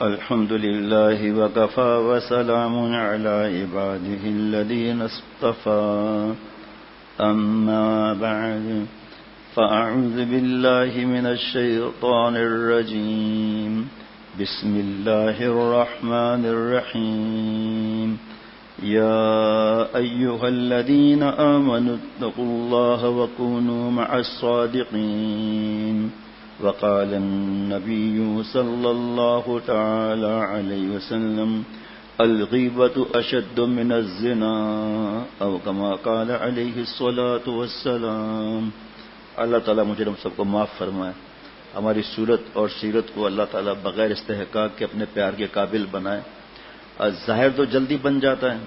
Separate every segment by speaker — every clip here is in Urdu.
Speaker 1: الحمد لله وكفى وسلام على عباده الذين اصطفى أما بعد فأعوذ بالله من الشيطان الرجيم بسم الله الرحمن الرحيم يا أيها الذين آمنوا اتقوا الله وكونوا مع الصادقين وقال النبي صلى الله تعالى عليه وسلم الغيبة أشد من الزنا أو كما قال عليه الصلاة والسلام. اللہ تعالیٰ مجھے ہم سب کو معاف فرمائے. ہماری صورت اور سیرت کو اللہ تعالیٰ بغیر استحقاق کے اپنے پیار کے قابل بنائے. ظاہر تو جلدی بن جاتا ہے,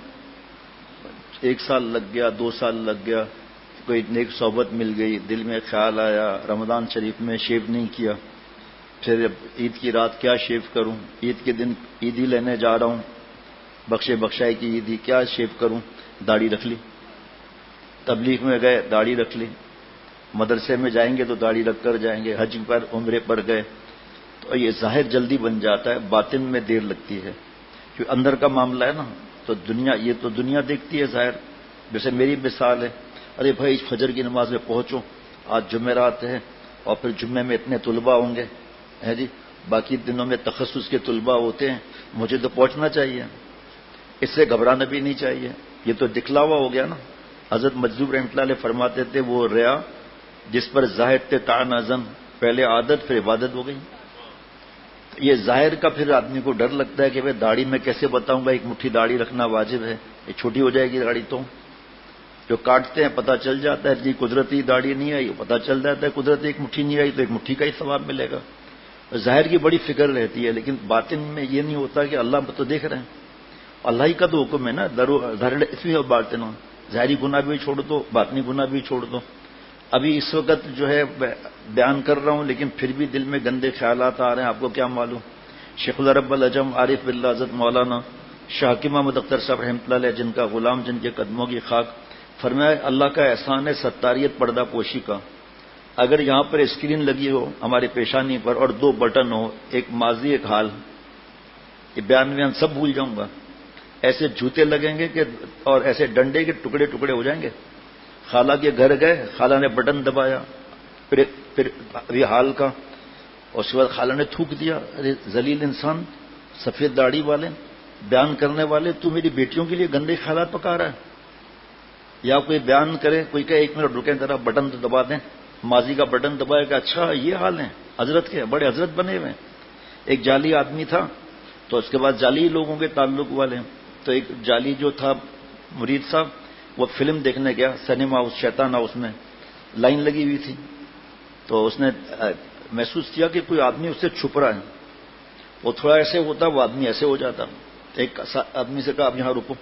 Speaker 1: 1 سال لگ گیا, 2 سال لگ گیا, کوئی نیک صحبت مل گئی, دل میں خیال آیا رمضان شریف میں شیو نہیں کیا, پھر عید کی رات کیا شیو کروں, عید کے دن عیدی لینے جا رہا ہوں, بخشائی کی عیدی, کیا شیو کروں, داڑھی رکھ لی. تبلیغ میں گئے, داڑھی رکھ لی. مدرسے میں جائیں گے تو داڑھی رکھ کر جائیں گے. حج پر عمرے پر گئے تو یہ ظاہر جلدی بن جاتا ہے, باطن میں دیر لگتی ہے. کیونکہ اندر کا معاملہ ہے نا, تو دنیا, یہ تو دنیا دیکھتی ہے ظاہر. جیسے میری مثال ہے, ارے بھائی فجر کی نماز میں پہنچو, آج جمعرات ہے اور پھر جمعے میں اتنے طلباء ہوں گے, ہے جی, باقی دنوں میں تخصص کے طلباء ہوتے ہیں, مجھے تو پہنچنا چاہیے. اس سے گھبرانا بھی نہیں چاہیے. یہ تو دکھلاوا ہو گیا نا. حضرت مجذوب رحمۃ اللہ علیہ فرماتے تھے وہ ریا جس پر ظاہر تھے تعن ازم, پہلے عادت پھر عبادت ہو گئی. یہ ظاہر کا پھر آدمی کو ڈر لگتا ہے کہ بھائی داڑھی میں کیسے بتاؤں گا, 1 مٹھی داڑھی رکھنا واجب ہے, یہ چھوٹی ہو جائے گی داڑھی. تو جو کاٹتے ہیں پتہ چل جاتا ہے جی قدرتی داڑھی نہیں آئی, پتہ چل جاتا ہے قدرتی 1 مٹھی نہیں آئی تو 1 مٹھی کا ہی ثواب ملے گا. ظاہر کی بڑی فکر رہتی ہے, لیکن باطن میں یہ نہیں ہوتا کہ اللہ تو دیکھ رہے ہیں. اللہ ہی کا تو حکم ہے نا, ظاہر اس میں باطن ہو, ظاہری گناہ بھی چھوڑ دو, باطنی گناہ بھی چھوڑ دو. ابھی اس وقت جو ہے بیان کر رہا ہوں لیکن پھر بھی دل میں گندے خیالات آ رہے ہیں, آپ کو کیا معلوم. شیخ العرب العجم عارف باللہ حضرت مولانا شاہ حکیم محمد اختر صاحب رحمۃ اللہ علیہ, جن کا غلام, جن کے قدموں کی خاک, فرمایا اللہ کا احسان ہے ستاریت پردہ پوشی کا. اگر یہاں پر اسکرین لگی ہو ہماری پیشانی پر اور 2 بٹن ہو, ایک ماضی ایک حال, یہ بیان سب بھول جاؤں گا. ایسے جوتے لگیں گے کہ اور ایسے ڈنڈے کے ٹکڑے ٹکڑے ہو جائیں گے. خالہ کے گھر گئے, خالہ نے بٹن دبایا, پھر ابھی حال کا, اور اس کے بعد خالہ نے تھوک دیا, ارے ذلیل انسان, سفید داڑھی والے, بیان کرنے والے, تو میری بیٹیوں کے لیے گندے خیالات پکا رہا ہے. یا کوئی بیان کرے, کوئی کہے 1 منٹ رکیں ذرا, بٹن تو دبا دیں, ماضی کا بٹن دبایا کہ اچھا یہ حال ہے حضرت کے, بڑے حضرت بنے ہوئے. ایک جعلی آدمی تھا, تو اس کے بعد جعلی لوگوں کے تعلق والے, تو ایک جعلی جو تھا مرید صاحب, وہ فلم دیکھنے گیا, سنیما ہاؤس, شیطان ہاؤس میں لائن لگی ہوئی تھی. تو اس نے محسوس کیا کہ کوئی آدمی اس سے چھپ رہا ہے. وہ تھوڑا ایسے ہوتا, وہ آدمی ایسے ہو جاتا. ایک آدمی سے کہا آپ یہاں رکو,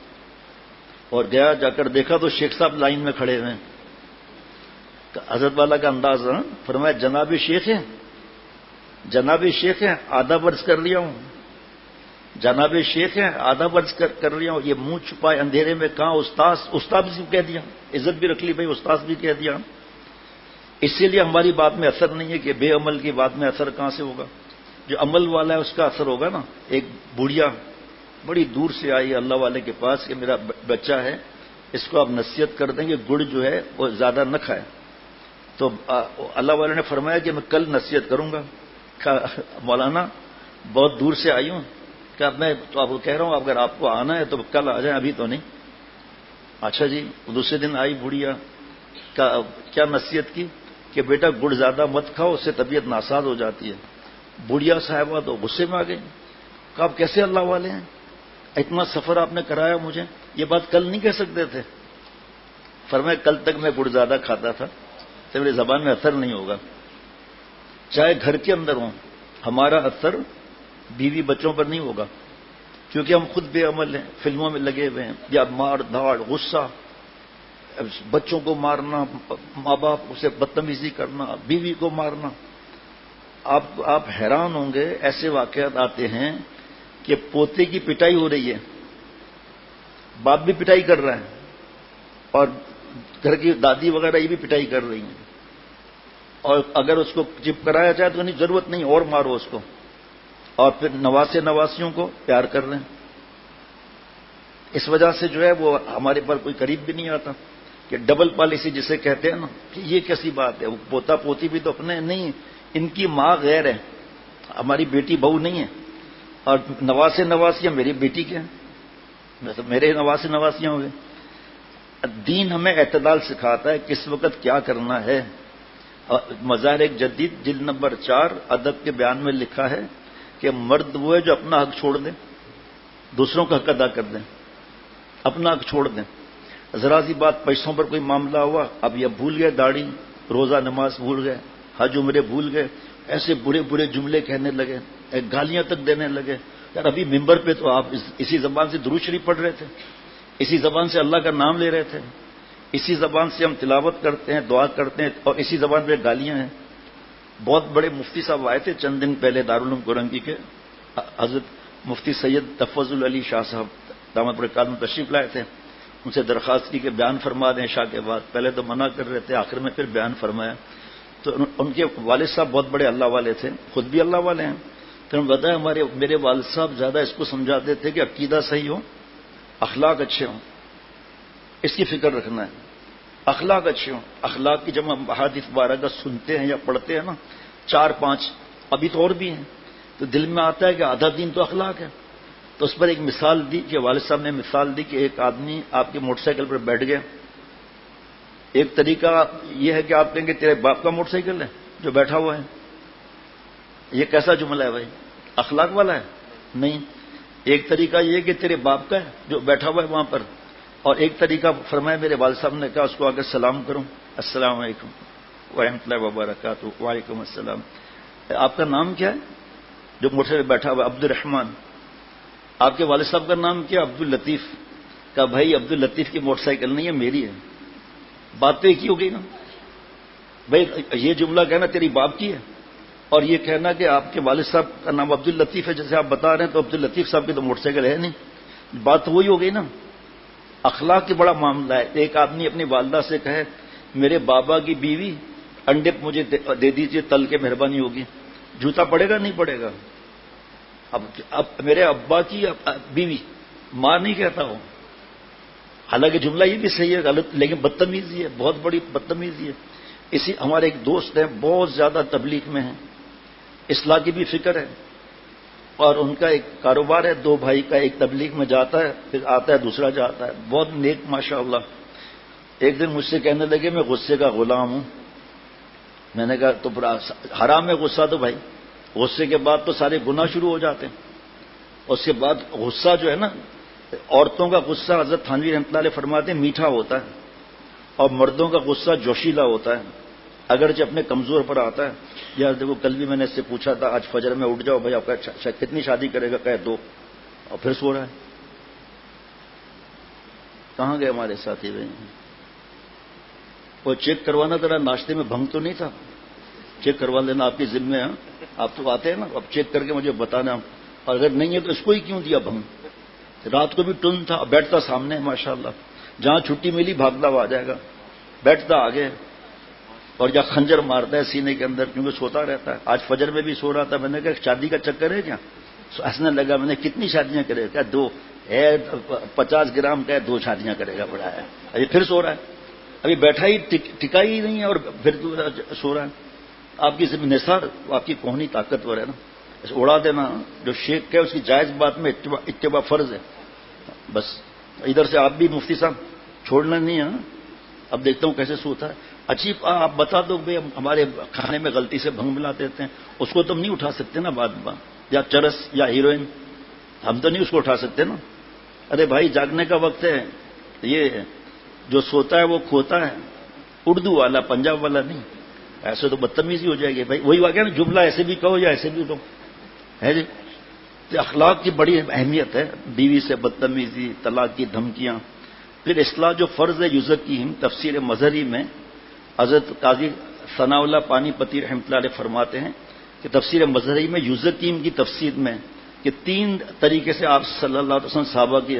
Speaker 1: اور گیا, جا کر دیکھا تو شیخ صاحب لائن میں کھڑے ہوئے ہیں. حضرت والا کا انداز ہے, فرمایا جناب شیخ ہیں, جناب شیخ ہیں, آدھا برس کر لیا ہوں, جناب شیخ ہیں, آدھا برس کر رہا ہوں. یہ منہ چھپائے اندھیرے میں کہاں استاد بھی کہہ دیا, عزت بھی رکھ لی, بھائی استاد بھی کہہ دیا. اسی لیے ہماری بات میں اثر نہیں ہے کہ بے عمل کی بات میں اثر کہاں سے ہوگا. جو عمل والا ہے اس کا اثر ہوگا نا. ایک بڑھیا بڑی دور سے آئی اللہ والے کے پاس کہ میرا بچہ ہے, اس کو آپ نصیحت کر دیں گے گڑ جو ہے وہ زیادہ نہ کھائے. تو اللہ والے نے فرمایا کہ میں کل نصیحت کروں گا. مولانا بہت دور سے آئی ہوں, کہ میں تو آپ کو کہہ رہا ہوں اگر آپ کو آنا ہے تو کل آ جائیں, ابھی تو نہیں. اچھا جی. دوسرے دن آئی بڑھیا, کیا نصیحت کی کہ بیٹا گڑ زیادہ مت کھاؤ, اس سے طبیعت ناساز ہو جاتی ہے. بڑھیا صاحبہ تو غصے میں آ گئی, کہ آپ کیسے اللہ والے ہیں, اتنا سفر آپ نے کرایا مجھے, یہ بات کل نہیں کہہ سکتے تھے. فرمایا کل تک میں گڑ زیادہ کھاتا تھا, تو میری زبان میں اثر نہیں ہوگا. چاہے گھر کے اندر ہوں, ہمارا اثر بیوی بچوں پر نہیں ہوگا, کیونکہ ہم خود بے عمل ہیں, فلموں میں لگے ہوئے ہیں, یا مار دھاڑ, غصہ, بچوں کو مارنا, ماں باپ سے بدتمیزی کرنا, بیوی کو مارنا. آپ حیران ہوں گے, ایسے واقعات آتے ہیں کہ پوتے کی پٹائی ہو رہی ہے, باپ بھی پٹائی کر رہا ہے, اور گھر کی دادی وغیرہ یہ بھی پٹائی کر رہی ہیں. اور اگر اس کو چپ کرایا جائے تو نہیں, ضرورت نہیں, اور مارو اس کو. اور پھر نواسے نواسیوں کو پیار کر رہے ہیں. اس وجہ سے جو ہے وہ ہمارے پر کوئی قریب بھی نہیں آتا کہ ڈبل پالیسی جسے کہتے ہیں نا کہ یہ کیسی بات ہے. وہ پوتا پوتی بھی تو اپنے نہیں، ان کی ماں غیر ہے، ہماری بیٹی بہو نہیں ہے، اور نواسے نواسیاں میری بیٹی کے ہیں، میرے نواسے نواسیاں ہو گئے. دین ہمیں اعتدال سکھاتا ہے کس وقت کیا کرنا ہے. مظاہر ایک جدید جلد نمبر 4 ادب کے بیان میں لکھا ہے کہ مرد وہ ہے جو اپنا حق چھوڑ دیں، دوسروں کا حق ادا کر دیں، اپنا حق چھوڑ دیں. ذرا سی بات پیسوں پر کوئی معاملہ ہوا، اب یہ بھول گئے داڑھی، روزہ نماز بھول گئے، حج عمرے بھول گئے، ایسے برے برے جملے کہنے لگے، گالیاں تک دینے لگے. یار ابھی ممبر پہ تو آپ اسی زبان سے درود شریف پڑھ رہے تھے، اسی زبان سے اللہ کا نام لے رہے تھے، اسی زبان سے ہم تلاوت کرتے ہیں، دعا کرتے ہیں، اور اسی زبان پہ گالیاں ہیں. بہت بڑے مفتی صاحب آئے تھے چند دن پہلے دارالعلوم کورنگی کے، حضرت مفتی سید تفضل علی شاہ صاحب دامت برکاتہ میں تشریف لائے تھے. ان سے درخواست کی کہ بیان فرما دیں عشاء کے بعد. پہلے تو منع کر رہے تھے، آخر میں پھر بیان فرمایا. تو ان کے والد صاحب بہت بڑے اللہ والے تھے، خود بھی اللہ والے ہیں. تو انہوں نے بتایا میرے والد صاحب زیادہ اس کو سمجھاتے تھے کہ عقیدہ صحیح ہو، اخلاق اچھے ہوں، اس کی فکر رکھنا ہے. اخلاق اچھے ہوں. اخلاق کی جب ہم احادیث بارگاہ سنتے ہیں یا پڑھتے ہیں نا 4-5 ابھی تو اور بھی ہیں، تو دل میں آتا ہے کہ آدھا دین تو اخلاق ہے. تو اس پر ایک مثال دی کہ والد صاحب نے مثال دی کہ ایک آدمی آپ کی موٹر سائیکل پر بیٹھ گیا. ایک طریقہ یہ ہے کہ آپ کہیں گے تیرے باپ کا موٹر سائیکل ہے جو بیٹھا ہوا ہے. یہ کیسا جملہ ہے بھائی؟ اخلاق والا ہے؟ نہیں. ایک طریقہ یہ ہے کہ تیرے باپ کا ہے جو بیٹھا ہوا ہے وہاں پر، اور ایک طریقہ فرمایا میرے والد صاحب نے کہا اس کو آگے سلام کروں، السلام علیکم ورحمۃ اللہ وبرکاتہ. وعلیکم السلام. آپ کا نام کیا ہے جو موٹر سائیکل بیٹھا ہوا ہے؟ عبد الرحمان. آپ کے والد صاحب کا نام کیا؟ عبد اللطیف. کہا بھائی عبد اللطیف کی موٹر سائیکل نہیں ہے، میری ہے. بات تو ایک ہی ہو گئی نا بھائی. یہ جملہ کہنا تیری باپ کی ہے، اور یہ کہنا کہ آپ کے والد صاحب کا نام عبد اللطیف ہے جیسے آپ بتا رہے ہیں، تو عبد اللطیف صاحب کی تو موٹر سائیکل ہے نہیں. بات تو وہی ہو گئی نا. اخلاق کی بڑا معاملہ ہے. ایک آدمی اپنی والدہ سے کہے میرے بابا کی بیوی انڈے مجھے دے دیجیے تل کے، مہربانی ہوگی. جوتا پڑے گا نہیں پڑے گا؟ اب میرے ابا کی بیوی، ماں نہیں کہتا ہوں. حالانکہ جملہ یہ بھی صحیح ہے، غلط لیکن بدتمیزی ہے، بہت بڑی بدتمیزی ہے. اسی ہمارے ایک دوست ہیں بہت زیادہ تبلیغ میں ہیں، اصلاح کی بھی فکر ہے، اور ان کا ایک کاروبار ہے، 2 بھائی کا. ایک تبلیغ میں جاتا ہے پھر آتا ہے، دوسرا جاتا ہے. بہت نیک ماشاءاللہ. ایک دن مجھ سے کہنے لگے میں غصے کا غلام ہوں. میں نے کہا تو حرام ہے غصہ تو بھائی، غصے کے بعد تو سارے گناہ شروع ہو جاتے ہیں. اس کے بعد غصہ جو ہے نا، عورتوں کا غصہ حضرت تھانوی رحمۃ اللہ علیہ فرماتے ہیں میٹھا ہوتا ہے، اور مردوں کا غصہ جوشیلا ہوتا ہے، اگرچہ اپنے کمزور پر آتا ہے. یار دیکھو کل بھی میں نے اس سے پوچھا تھا آج فجر میں اٹھ جاؤ بھائی آپ کا کتنی شادی کرے گا؟ کہے 2، اور پھر سو رہا ہے. کہاں گئے ہمارے ساتھی بھائی؟ وہ چیک کروانا ذرا، ناشتے میں بھنگ تو نہیں تھا؟ چیک کروا لینا، آپ کے ذمہ ہے. آپ تو آتے ہیں نا، اب چیک کر کے مجھے بتانا، اور اگر نہیں ہے تو اس کو ہی کیوں دیا بھنگ؟ رات کو بھی ٹن تھا، بیٹھتا سامنے ماشاءاللہ، جہاں چھٹی ملی بھاگتا ہوا آ جائے گا، بیٹھتا آگے، اور یا خنجر مارتا ہے سینے کے اندر کیونکہ سوتا رہتا ہے. آج فجر میں بھی سو رہا تھا. میں نے کہا شادی کا چکر ہے کیا؟ ہنسنے لگا. میں نے کتنی شادیاں کرے گا؟ 2 ہے، 50 گرام کا ہے، 2 شادیاں کرے گا بڑا ہے. ابھی پھر سو رہا ہے، ابھی بیٹھا ہی ٹکا ہی نہیں ہے اور پھر سو رہا ہے. آپ کی ذمہ نثار، آپ کی کوہنی طاقتور ہے نا، اڑا دینا. جو شیخ ہے اس کی جائز بات میں اتباع فرض ہے. بس ادھر سے آپ بھی مفتی صاحب چھوڑنا نہیں ہے. اب دیکھتا ہوں کیسے سوتا ہے. اچھی آپ بتا دو بھائی ہمارے کھانے میں غلطی سے بھنگ ملا دیتے ہیں، اس کو تم نہیں اٹھا سکتے نا بعد میں، یا چرس یا ہیروئن، ہم تو نہیں اس کو اٹھا سکتے نا. ارے بھائی جاگنے کا وقت ہے. یہ جو سوتا ہے وہ کھوتا ہے، اردو والا پنجاب والا نہیں. ایسے تو بدتمیزی ہو جائے گی بھائی. وہی واقعہ نا، جملہ ایسے بھی کہو یا ایسے بھی کہو ہے جی. اخلاق کی بڑی اہمیت ہے. بیوی سے بدتمیزی، طلاق کی دھمکیاں. پھر اصلاح جو فرض ہے یزکیہم، تفسیر مظہری میں حضرت قاضی ثناء اللہ پانی پتی رحمۃ اللہ علیہ فرماتے ہیں کہ تفسیر مظہری میں یزکیم کی تفسیر میں کہ 3 طریقے سے آپ صلی اللہ علیہ وسلم صحابہ کی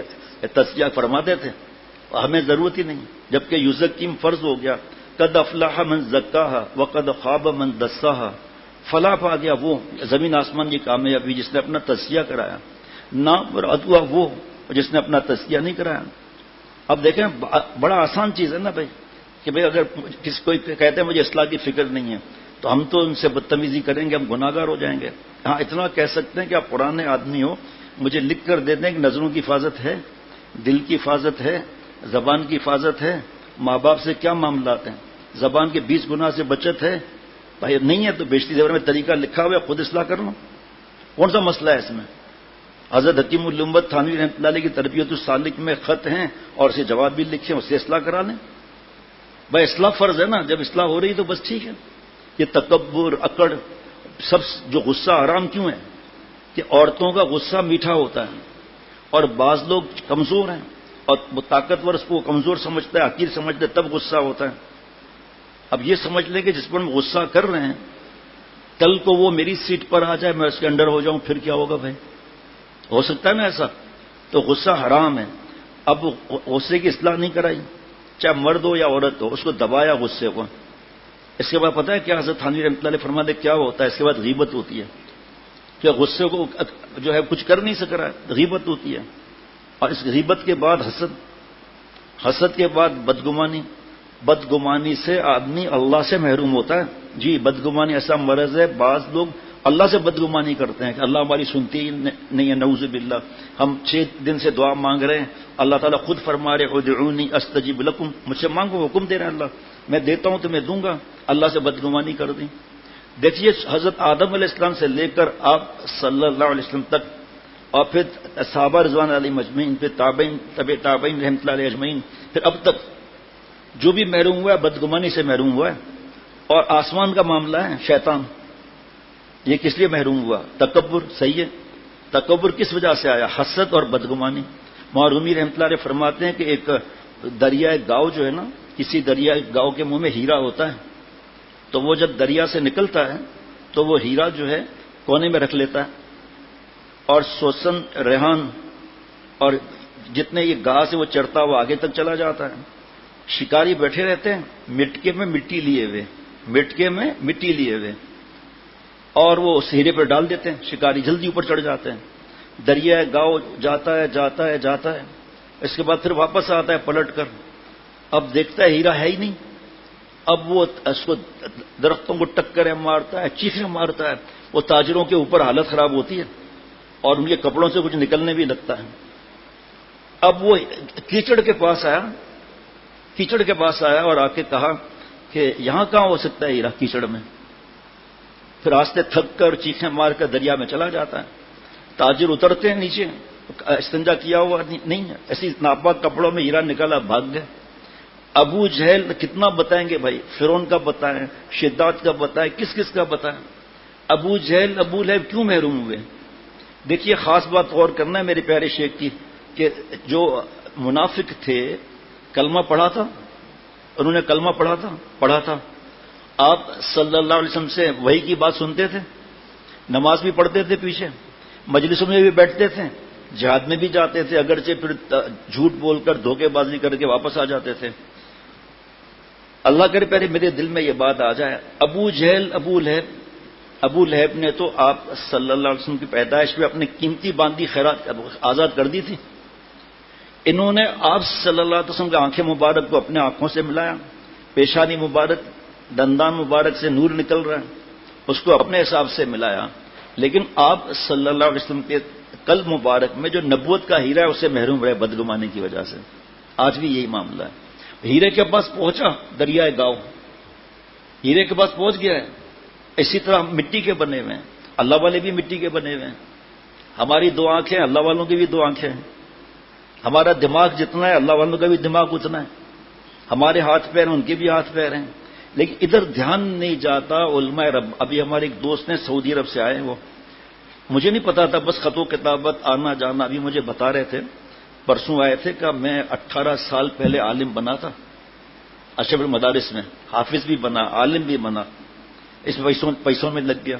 Speaker 1: تزکیہ فرماتے تھے، ہمیں ضرورت ہی نہیں. جبکہ یزکیم فرض ہو گیا. قد افلح من زکاہا وقد خاب من دساہا فلاح پا گیا وہ زمین آسمان کی کامیابی جس نے اپنا تزکیہ کرایا، نامراد ہوا وہ جس نے اپنا تزکیہ نہیں کرایا۔ اب دیکھیں بڑا آسان چیز ہے نا بھائی کہ بھائی اگر کوئی کہتے ہیں مجھے اصلاح کی فکر نہیں ہے تو ہم تو ان سے بدتمیزی کریں گے، ہم گناہ گار ہو جائیں گے۔ ہاں اتنا کہہ سکتے ہیں کہ آپ پرانے آدمی ہو، مجھے لکھ کر دے دیں کہ نظروں کی حفاظت ہے، دل کی حفاظت ہے، زبان کی حفاظت ہے، ماں باپ سے کیا معاملات ہیں، زبان کے 20 گناہ سے بچت ہے۔ بھائی نہیں ہے تو بیشتری زبر میں طریقہ لکھا ہوا ہے، خود اصلاح کر لو، کون سا مسئلہ ہے اس میں؟ حضرت حکیم الامت تھانوی رحمۃ اللہ علیہ کی تربیت السالک میں خط ہیں اور اسے جواب بھی لکھے، اسے اصلاح کرا لیں۔ بھائی اصلاح فرض ہے نا، جب اصلاح ہو رہی تو بس ٹھیک ہے۔ یہ تکبر، اکڑ، سب جو غصہ حرام کیوں ہے کہ عورتوں کا غصہ میٹھا ہوتا ہے اور بعض لوگ کمزور ہیں اور وہ طاقتور اس کو کمزور سمجھتا ہے، حقیر سمجھتا ہے، تب غصہ ہوتا ہے۔ اب یہ سمجھ لیں کہ جس پر ہم غصہ کر رہے ہیں کل کو وہ میری سیٹ پر آ جائے، میں اس کے انڈر ہو جاؤں، پھر کیا ہوگا بھائی؟ ہو سکتا ہے نا ایسا؟ تو غصہ حرام ہے۔ اب غصے کی اصلاح نہیں کرائی، چاہے مرد ہو یا عورت ہو، اس کو دبایا غصے کو۔ اس کے بعد پتہ ہے کیا حضرت تھانوی رحمۃ اللہ علیہ فرماتے کیا ہوتا ہے؟ اس کے بعد غیبت ہوتی ہے کہ غصے کو جو ہے کچھ کر نہیں سک رہا ہے، غیبت ہوتی ہے۔ اور اس غیبت کے بعد حسد، حسد کے بعد بدگمانی، بدگمانی سے آدمی اللہ سے محروم ہوتا ہے۔ جی بدگمانی ایسا مرض ہے، بعض لوگ اللہ سے بدگمانی کرتے ہیں کہ اللہ ہماری سنتی ہی نہیں ہے، نعوذ باللہ۔ ہم 6 دن سے دعا مانگ رہے ہیں، اللہ تعالیٰ خود فرما رہے ادعونی استجب لکم، مجھ سے مانگو، حکم دے رہے ہیں اللہ، میں دیتا ہوں تمہیں دوں گا۔ اللہ سے بدگمانی کر دی۔ دیکھیے حضرت آدم علیہ السلام سے لے کر آپ صلی اللہ علیہ وسلم تک، اور پھر صحابہ رضوان علیہ مجمعین، پھر تابعین، تابعین رحمۃ اللہ علیہ اجمعین، پھر اب تک جو بھی محروم ہوا ہے بدگمانی سے محروم ہوا ہے۔ اور آسمان کا معاملہ ہے شیطان، یہ کس لیے محروم ہوا؟ تکبر، صحیح ہے۔ تکبر کس وجہ سے آیا؟ حسد اور بدگمانی۔ مولانا رحمۃ اللہ علیہ فرماتے ہیں کہ ایک دریائے گاؤ جو ہے نا، کسی دریائے گاؤ کے منہ میں ہیرا ہوتا ہے، تو وہ جب دریا سے نکلتا ہے تو وہ ہیرا جو ہے کونے میں رکھ لیتا ہے، اور سوسن، ریحان اور جتنے یہ گھاس ہے وہ چرتا ہوا آگے تک چلا جاتا ہے۔ شکاری بیٹھے رہتے ہیں مٹکے میں مٹی لیے ہوئے، مٹکے میں مٹی لیے ہوئے، اور وہ اس ہیرے پر ڈال دیتے ہیں، شکاری جلدی اوپر چڑھ جاتے ہیں۔ دریائے گاؤ جاتا ہے جاتا ہے جاتا ہے، اس کے بعد پھر واپس آتا ہے پلٹ کر، اب دیکھتا ہے ہیرا ہے ہی نہیں۔ اب وہ اس کو درختوں کو ٹکریں مارتا ہے، چیخیں مارتا ہے، وہ تاجروں کے اوپر حالت خراب ہوتی ہے اور ان کے کپڑوں سے کچھ نکلنے بھی لگتا ہے۔ اب وہ کیچڑ کے پاس آیا، کیچڑ کے پاس آیا اور آ کے کہا کہ یہاں کہاں ہو سکتا ہے ہیرا کیچڑ میں؟ پھر راستے تھک کر چیخیں مار کر دریا میں چلا جاتا ہے۔ تاجر اترتے ہیں نیچے، استنجا کیا ہوا نہیں ہے، ایسی ناپاک کپڑوں میں ہیرا نکالا، بھاگ گئے۔ ابو جہل کتنا بتائیں گے بھائی، فرعون کا بتائیں، شداد کا بتائیں، کس کس کا بتائیں۔ ابو جہل، ابو لہب کیوں محروم ہوئے؟ دیکھیے خاص بات غور کرنا ہے میرے پیارے شیخ کی، کہ جو منافق تھے کلمہ پڑھا تھا، انہوں نے کلمہ پڑھا تھا۔ آپ صلی اللہ علیہ وسلم سے وحی کی بات سنتے تھے، نماز بھی پڑھتے تھے، پیچھے مجلسوں میں بھی بیٹھتے تھے، جہاد میں بھی جاتے تھے، اگرچہ پھر جھوٹ بول کر دھوکے بازی کر کے واپس آ جاتے تھے۔ اللہ کرے پہلے میرے دل میں یہ بات آ جائے، ابو جہل، ابو لہب نے تو آپ صلی اللہ علیہ وسلم کی پیدائش پہ اپنی قیمتی باندھی خیرات آزاد کر دی تھی۔ انہوں نے آپ صلی اللہ علیہ وسلم کی آنکھیں مبارک کو اپنے آنکھوں سے ملایا، پیشانی مبارک، دندان مبارک سے نور نکل رہا ہے، اس کو اپنے حساب سے ملایا، لیکن آپ صلی اللہ علیہ وسلم کے قلب مبارک میں جو نبوت کا ہیرا ہے اسے محروم رہے بدگمانی کی وجہ سے۔ آج بھی یہی معاملہ ہے۔ ہیرے کے پاس پہنچا دریائے گاؤ، ہیرے کے پاس پہنچ گیا ہے۔ اسی طرح مٹی کے بنے ہوئے ہیں، اللہ والے بھی مٹی کے بنے ہوئے ہیں۔ ہماری 2 آنکھیں، اللہ والوں کی بھی 2 آنکھیں ہیں۔ ہمارا دماغ جتنا ہے اللہ والوں کا بھی دماغ اتنا ہے۔ ہمارے ہاتھ پیر ہیں، ان کے بھی ہاتھ پیر ہیں، لیکن ادھر دھیان نہیں جاتا علماء رب۔ ابھی ہمارے ایک دوست نے سعودی عرب سے آئے، وہ مجھے نہیں پتا تھا، بس خط و کتابت آنا جانا، ابھی مجھے بتا رہے تھے، پرسوں آئے تھے کہ میں 18 سال پہلے عالم بنا تھا اشرف المدارس میں، حافظ بھی بنا، عالم بھی بنا، اس پیسوں میں لگ گیا۔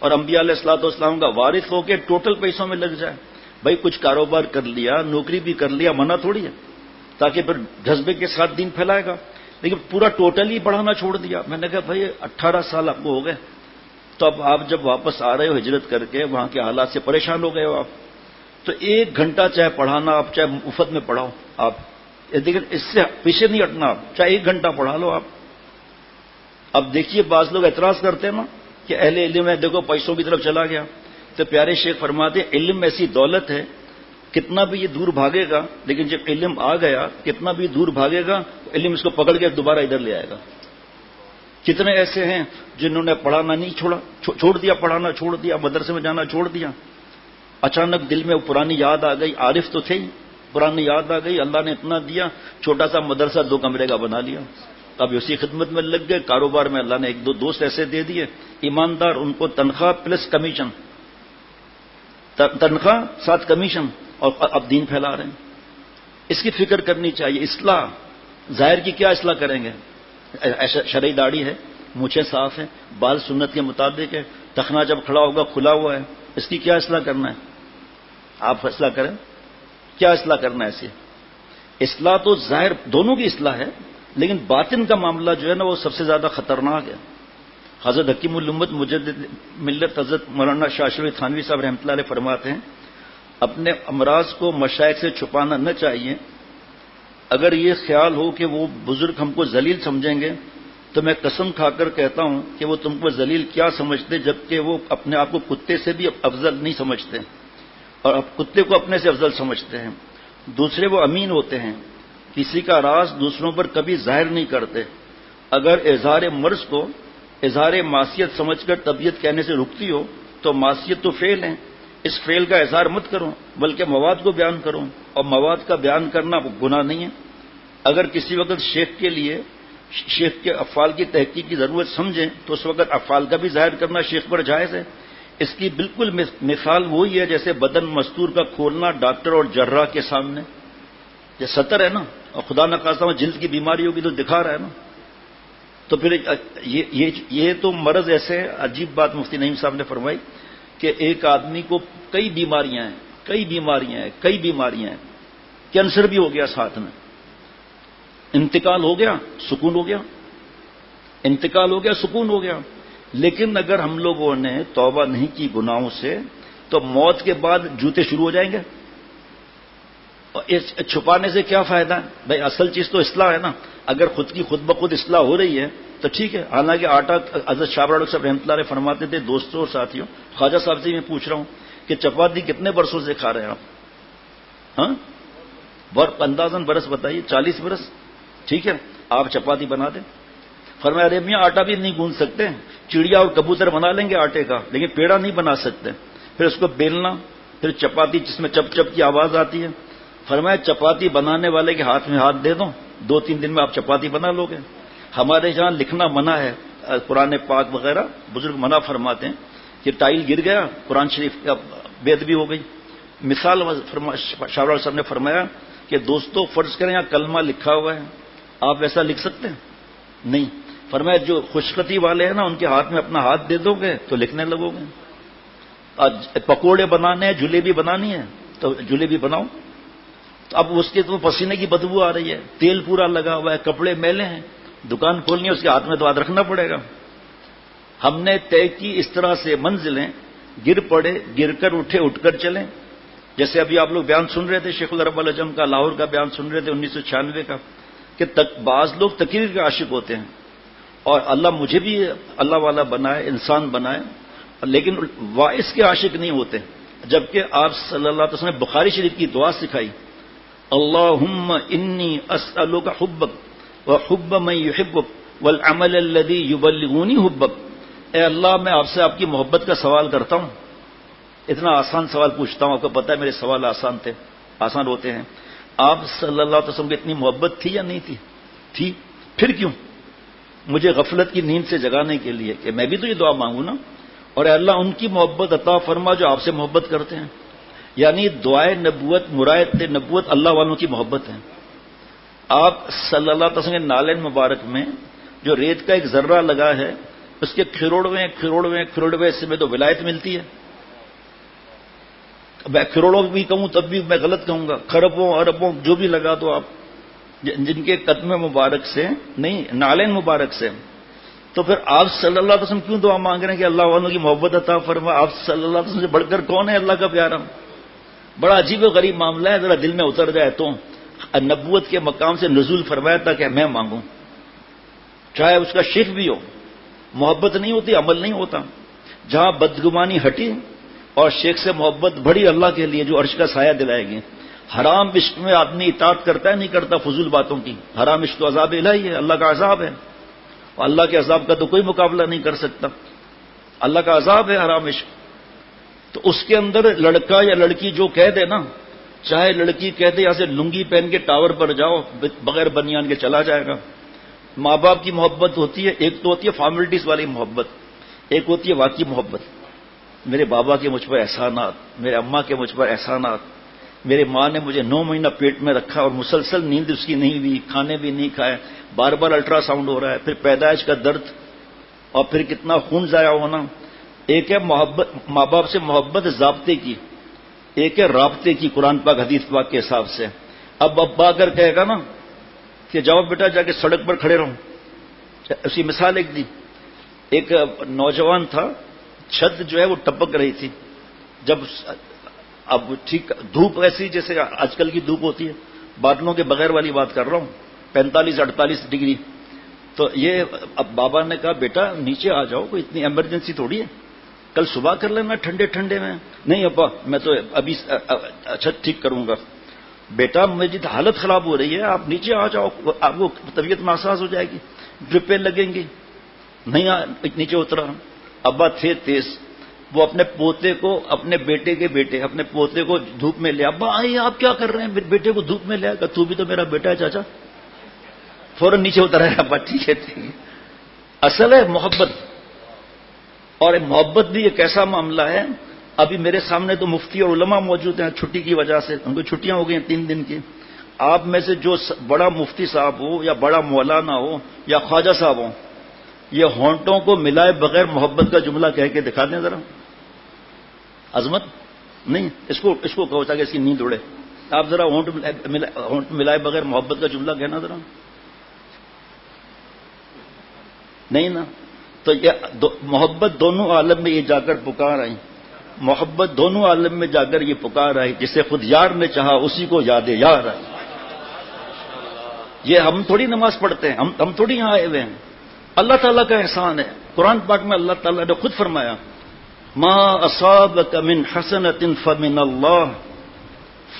Speaker 1: اور انبیاء علیہ الصلوۃ والسلام کا وارث ہو کے ٹوٹل پیسوں میں لگ جائے، بھائی کچھ کاروبار کر لیا، نوکری بھی کر لیا، منع تھوڑی ہے، تاکہ پھر جذبے کے ساتھ دین پھیلائے گا، لیکن پورا ٹوٹل ہی پڑھانا چھوڑ دیا۔ میں نے کہا بھائی 18 سال آپ کو ہو گئے، تو اب آپ جب واپس آ رہے ہو ہجرت کر کے، وہاں کے حالات سے پریشان ہو گئے ہو آپ، تو 1 گھنٹہ چاہے پڑھانا، آپ چاہے مفت میں پڑھاؤ آپ، لیکن اس سے پیچھے نہیں ہٹنا، آپ چاہے 1 گھنٹہ پڑھا لو آپ۔ اب دیکھیے بعض لوگ اعتراض کرتے ہیں نا کہ اہل علم ہے، دیکھو پیسوں کی طرف چلا گیا، تو پیارے شیخ فرماتے ہیں علم ایسی دولت ہے، کتنا بھی یہ دور بھاگے گا، لیکن جب علم آ گیا کتنا بھی دور بھاگے گا، علم اس کو پکڑ کے دوبارہ ادھر لے آئے گا۔ کتنے ایسے ہیں جنہوں نے پڑھانا نہیں چھوڑا، چھوڑ دیا، پڑھانا چھوڑ دیا، مدرسے میں جانا چھوڑ دیا، اچانک دل میں پرانی یاد آ گئی، عارف تو تھے ہی، پرانی یاد آ گئی، اللہ نے اتنا دیا، چھوٹا سا مدرسہ 2 کمرے کا بنا لیا، اب اسی خدمت میں لگ گئے، کاروبار میں اللہ نے 1-2 دوست ایسے دے دیے ایماندار، ان کو تنخواہ پلس کمیشن، تنخواہ ساتھ کمیشن، اور اب دین پھیلا رہے ہیں۔ اس کی فکر کرنی چاہیے۔ اصلاح ظاہر کی کیا اصلاح کریں گے؟ شرعی داڑھی ہے، مونچھیں صاف ہیں، بال سنت کے مطابق ہے، ٹخنا جب کھڑا ہوگا کھلا ہوا ہے، اس کی کیا اصلاح کرنا ہے؟ آپ فیصلہ کریں کیا اصلاح کرنا ہے ایسی؟ اصلاح تو ظاہر دونوں کی اصلاح ہے، لیکن باطن کا معاملہ جو ہے نا وہ سب سے زیادہ خطرناک ہے۔ حضرت حکیم الامت مجدد ملت حضرت مولانا شاہ اشرف تھانوی صاحب رحمۃ اللہ علیہ فرماتے ہیں اپنے امراض کو مشائخ سے چھپانا نہ چاہیے۔ اگر یہ خیال ہو کہ وہ بزرگ ہم کو ذلیل سمجھیں گے تو میں قسم کھا کر کہتا ہوں کہ وہ تم کو ذلیل کیا سمجھتے، جبکہ وہ اپنے آپ کو کتے سے بھی افضل نہیں سمجھتے، اور اب کتے کو اپنے سے افضل سمجھتے ہیں۔ دوسرے وہ امین ہوتے ہیں، کسی کا راز دوسروں پر کبھی ظاہر نہیں کرتے۔ اگر اظہار مرض کو اظہار معصیت سمجھ کر طبیعت کہنے سے رکتی ہو تو معصیت تو فعل ہے، اس فعل کا اظہار مت کرو بلکہ مواد کو بیان کرو، اور مواد کا بیان کرنا گناہ نہیں ہے۔ اگر کسی وقت شیخ کے افعال کی تحقیق کی ضرورت سمجھیں تو اس وقت افعال کا بھی ظاہر کرنا شیخ پر جائز ہے۔ اس کی بالکل مثال وہی ہے جیسے بدن مستور کا کھولنا ڈاکٹر اور جراح کے سامنے، یہ سطر ہے نا، اور خدا نخواستہ جلد کی بیماری ہوگی تو دکھا رہا ہے نا، تو پھر یہ تو مرض ایسے ہے۔ عجیب بات مفتی نعیم صاحب نے فرمائی کہ ایک آدمی کو کئی بیماریاں ہیں، کینسر بھی ہو گیا ساتھ میں، انتقال ہو گیا سکون ہو گیا، لیکن اگر ہم لوگوں نے توبہ نہیں کی گناہوں سے تو موت کے بعد جوتے شروع ہو جائیں گے، اور اس چھپانے سے کیا فائدہ ہے بھائی؟ اصل چیز تو اصلاح ہے نا۔ اگر خود کی خود بخود اصلاح ہو رہی ہے تو ٹھیک ہے۔ حالانکہ آٹا حضرت شاہ ڈاکٹر صاحب رحمۃ اللہ علیہ فرماتے تھے دوستوں اور ساتھیوں، خواجہ صاحب سے میں پوچھ رہا ہوں کہ چپاتی کتنے برسوں سے کھا رہے ہیں آپ؟ ہاں اندازاً برس بتائیے، 40 برس، ٹھیک ہے، آپ چپاتی بنا دیں۔ فرمایا ارے میاں آٹا بھی نہیں گوندھ سکتے، چڑیا اور کبوتر بنا لیں گے آٹے کا، لیکن پیڑا نہیں بنا سکتے۔ پھر اس کو بیلنا، پھر چپاتی جس میں چپ چپ کی آواز آتی ہے۔ فرمایا چپاتی بنانے والے کے ہاتھ میں ہاتھ دے دو، 2-3 دن میں آپ چپاتی بنا لو گے۔ ہمارے جہاں لکھنا منع ہے، قرآن پاک وغیرہ بزرگ منع فرماتے ہیں کہ ٹائل گر گیا قرآن شریف کا بے ادبی ہو گئی۔ مثال شاہ صاحب نے فرمایا کہ دوستو فرض کریں یہاں کلمہ لکھا ہوا ہے، آپ ایسا لکھ سکتے ہیں؟ نہیں۔ فرمایا جو خوشخطی والے ہیں نا ان کے ہاتھ میں اپنا ہاتھ دے دو گے تو لکھنے لگو گے۔ پکوڑے بنانے ہیں، جلیبی بنانی ہے تو جلیبی بناؤ، تو اب اس کے تو پسینے کی بدبو آ رہی ہے، تیل پورا لگا ہوا ہے، کپڑے میلے ہیں، دکان کھولنی ہے اس کے ہاتھ میں تو ہاتھ رکھنا پڑے گا۔ ہم نے طے کی اس طرح سے منزلیں، گر پڑے گر کر اٹھے اٹھ کر چلیں۔ جیسے ابھی آپ لوگ بیان سن رہے تھے شیخ العرب العجم کا، لاہور کا بیان سن رہے تھے 1996 کا، کہ بعض لوگ تقریر کے عاشق ہوتے ہیں، اور اللہ مجھے بھی اللہ والا بنائے، انسان بنائے، لیکن واعظ کے عاشق نہیں ہوتے۔ جبکہ آپ صلی اللہ علیہ وسلم نے بخاری شریف کی دعا سکھائی، اللہم انی اسألک حبک وحب من یحبک والعمل الذی یبلغنی حبک۔ اے اللہ میں آپ سے آپ کی محبت کا سوال کرتا ہوں، اتنا آسان سوال پوچھتا ہوں، آپ کو پتہ ہے میرے سوال آسان ہوتے ہیں۔ آپ صلی اللہ علیہ وسلم کی اتنی محبت تھی یا نہیں تھی؟ پھر کیوں مجھے غفلت کی نیند سے جگانے کے لیے کہ میں بھی تو یہ دعا مانگوں نا، اور اے اللہ ان کی محبت عطا فرما جو آپ سے محبت کرتے ہیں۔ یعنی دعائے نبوت، مرائت نبوت اللہ والوں کی محبت ہے۔ آپ صلی اللہ علیہ وسلم کے نالین مبارک میں جو ریت کا ایک ذرہ لگا ہے اس کے کھروڑویں حصے میں تو ولایت ملتی ہے۔ میں کروڑوں بھی کہوں تب بھی میں غلط کہوں گا، خربوں اربوں جو بھی لگا دو آپ، جن کے قدم مبارک سے نہیں، نالین مبارک سے تو پھر آپ صلی اللہ علیہ وسلم کیوں دعا مانگ رہے ہیں کہ اللہ عنہ کی محبت عطا فرما؟ آپ صلی اللہ علیہ وسلم سے بڑھ کر کون ہے اللہ کا پیارا؟ بڑا عجیب و غریب معاملہ ہے، ذرا دل میں اتر جائے تو نبوت کے مقام سے نزول فرمایا تھا کہ میں مانگوں، چاہے اس کا شرک بھی ہو۔ محبت نہیں ہوتی، عمل نہیں ہوتا۔ جہاں بدگمانی ہٹی اور شیخ سے محبت بڑھی اللہ کے لیے جو عرش کا سایہ دلائے گی۔ حرام عشق میں آدمی اطاعت کرتا ہے نہیں کرتا فضول باتوں کی؟ حرام عشق تو عذاب الہی ہے، اللہ کا عذاب ہے، اور اللہ کے عذاب کا تو کوئی مقابلہ نہیں کر سکتا۔ اللہ کا عذاب ہے حرام عشق۔ تو اس کے اندر لڑکا یا لڑکی جو کہہ دے نا، چاہے لڑکی کہہ دے یہاں سے لنگی پہن کے ٹاور پر جاؤ بغیر بنیان کے چلا جائے گا۔ ماں باپ کی محبت ہوتی ہے، ایک تو ہوتی ہے فارملٹیز والی محبت، ایک ہوتی ہے واقعی محبت۔ میرے بابا کے مجھ پر احسانات، میرے اماں کے مجھ پر احسانات، میرے ماں نے مجھے 9 مہینہ پیٹ میں رکھا اور مسلسل نیند اس کی نہیں ہوئی، کھانے بھی نہیں کھائے، بار بار الٹرا ساؤنڈ ہو رہا ہے، پھر پیدائش کا درد، اور پھر کتنا خون ضائع ہونا۔ ایک ہے محبت، ماں باپ سے محبت ضابطے کی، ایک ہے رابطے کی قرآن پاک حدیث پاک کے حساب سے۔ اب ابا اگر کہے گا نا کہ جاؤ بیٹا جا کے سڑک پر کھڑے رہو، اسی مثال ایک دی، ایک نوجوان تھا، چھت جو ہے وہ ٹپک رہی تھی، جب اب ٹھیک دھوپ ایسی جیسے آج کل کی دھوپ ہوتی ہے، بادلوں کے بغیر والی بات کر رہا ہوں، 45-48 ڈگری۔ تو یہ اب بابا نے کہا بیٹا نیچے آ جاؤ، کوئی اتنی ایمرجنسی تھوڑی ہے، کل صبح کر لینا ٹھنڈے ٹھنڈے میں۔ نہیں ابا میں تو ابھی چھت ٹھیک کروں گا۔ بیٹا میری حالت خراب ہو رہی ہے، آپ نیچے آ جاؤ، آپ کو طبیعت ناساز ہو جائے گی، ڈرپیں لگیں گی۔ نہیں نیچے اترا۔ ابا تھے تیز، وہ اپنے پوتے کو، اپنے بیٹے کے بیٹے اپنے پوتے کو دھوپ میں لے، ابا آئیے آپ کیا کر رہے ہیں، میرے بیٹے کو دھوپ میں لے آئے گا، تو بھی تو میرا بیٹا ہے چاچا۔ فوراً نیچے اترا ہے، ابا ٹھیک ہے ٹھیک ہے۔ اصل ہے محبت، اور محبت بھی ایک ایسا معاملہ ہے۔ ابھی میرے سامنے تو مفتی اور علماء موجود ہیں، چھٹی کی وجہ سے ان کو چھٹیاں ہو گئی ہیں 3 دن کی۔ آپ میں سے جو بڑا مفتی صاحب ہو یا بڑا مولانا ہو یا خواجہ صاحب ہو، یہ ہونٹوں کو ملائے بغیر محبت کا جملہ کہہ کے دکھا دیں ذرا۔ عظمت نہیں، اس کو کہو تاکہ اس کی نیند اڑے۔ آپ ذرا ہونٹ ملائے بغیر محبت کا جملہ کہنا ذرا، نہیں نا؟ تو یہ محبت دونوں عالم میں یہ جا کر پکار آئی، محبت دونوں عالم میں جا کر یہ پکار آئی، جسے خود یار نے چاہا اسی کو یاد یار آئی۔ یہ ہم تھوڑی نماز پڑھتے ہیں، ہم تھوڑی یہاں آئے ہوئے ہیں، اللہ تعالیٰ کا احسان ہے۔ قرآن پاک میں اللہ تعالیٰ نے خود فرمایا ما اصابک من حسنۃ فمن اللہ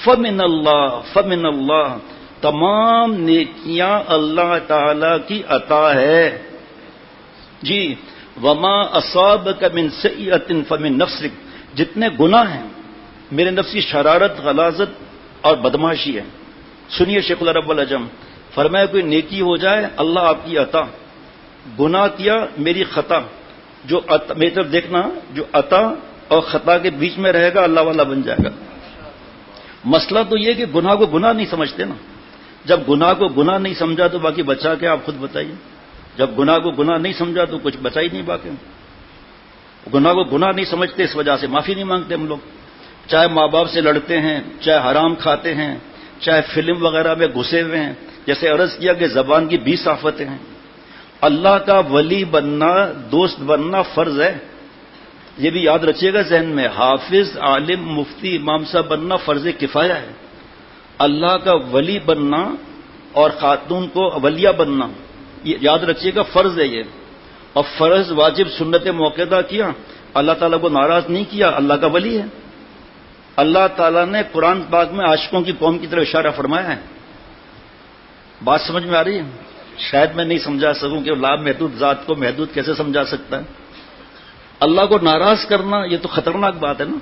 Speaker 1: فمن اللہ فمن اللہ، تمام نیکیاں اللہ تعالیٰ کی عطا ہے جی۔ وما اصابک من سیئۃ فمن نفسک، جتنے گناہ ہیں میرے نفسی شرارت، غلاظت اور بدماشی ہے۔ سنیے شیخ العرب والعجم فرمایا کوئی نیکی ہو جائے اللہ آپ کی عطا، گناہ کیا میری خطا، جو میری طرف دیکھنا، جو عطا اور خطا کے بیچ میں رہے گا اللہ والا بن جائے گا۔ مسئلہ تو یہ کہ گناہ کو گناہ نہیں سمجھتے نا، جب گناہ کو گناہ نہیں سمجھا تو باقی بچا کے آپ خود بتائیے، جب گناہ کو گناہ نہیں سمجھا تو کچھ بچا ہی نہیں باقی۔ گناہ کو گناہ نہیں سمجھتے، اس وجہ سے معافی نہیں مانگتے ہم لوگ، چاہے ماں باپ سے لڑتے ہیں، چاہے حرام کھاتے ہیں، چاہے فلم وغیرہ میں گھسے ہوئے ہیں۔ جیسے عرض کیا کہ زبان کی 20 آفتیں ہیں، اللہ کا ولی بننا، دوست بننا فرض ہے، یہ بھی یاد رکھیے گا ذہن میں۔ حافظ، عالم، مفتی، امام صاحب بننا فرض کفایہ ہے، اللہ کا ولی بننا اور خاتون کو ولیہ بننا یہ یاد رکھیے گا فرض ہے یہ۔ اور فرض، واجب، سنت موقعہ کیا، اللہ تعالیٰ کو ناراض نہیں کیا، اللہ کا ولی ہے۔ اللہ تعالیٰ نے قرآن پاک میں عاشقوں کی قوم کی طرف اشارہ فرمایا ہے۔ بات سمجھ میں آ رہی ہے؟ شاید میں نہیں سمجھا سکوں کہ لا محدود ذات کو محدود کیسے سمجھا سکتا ہے۔ اللہ کو ناراض کرنا یہ تو خطرناک بات ہے نا،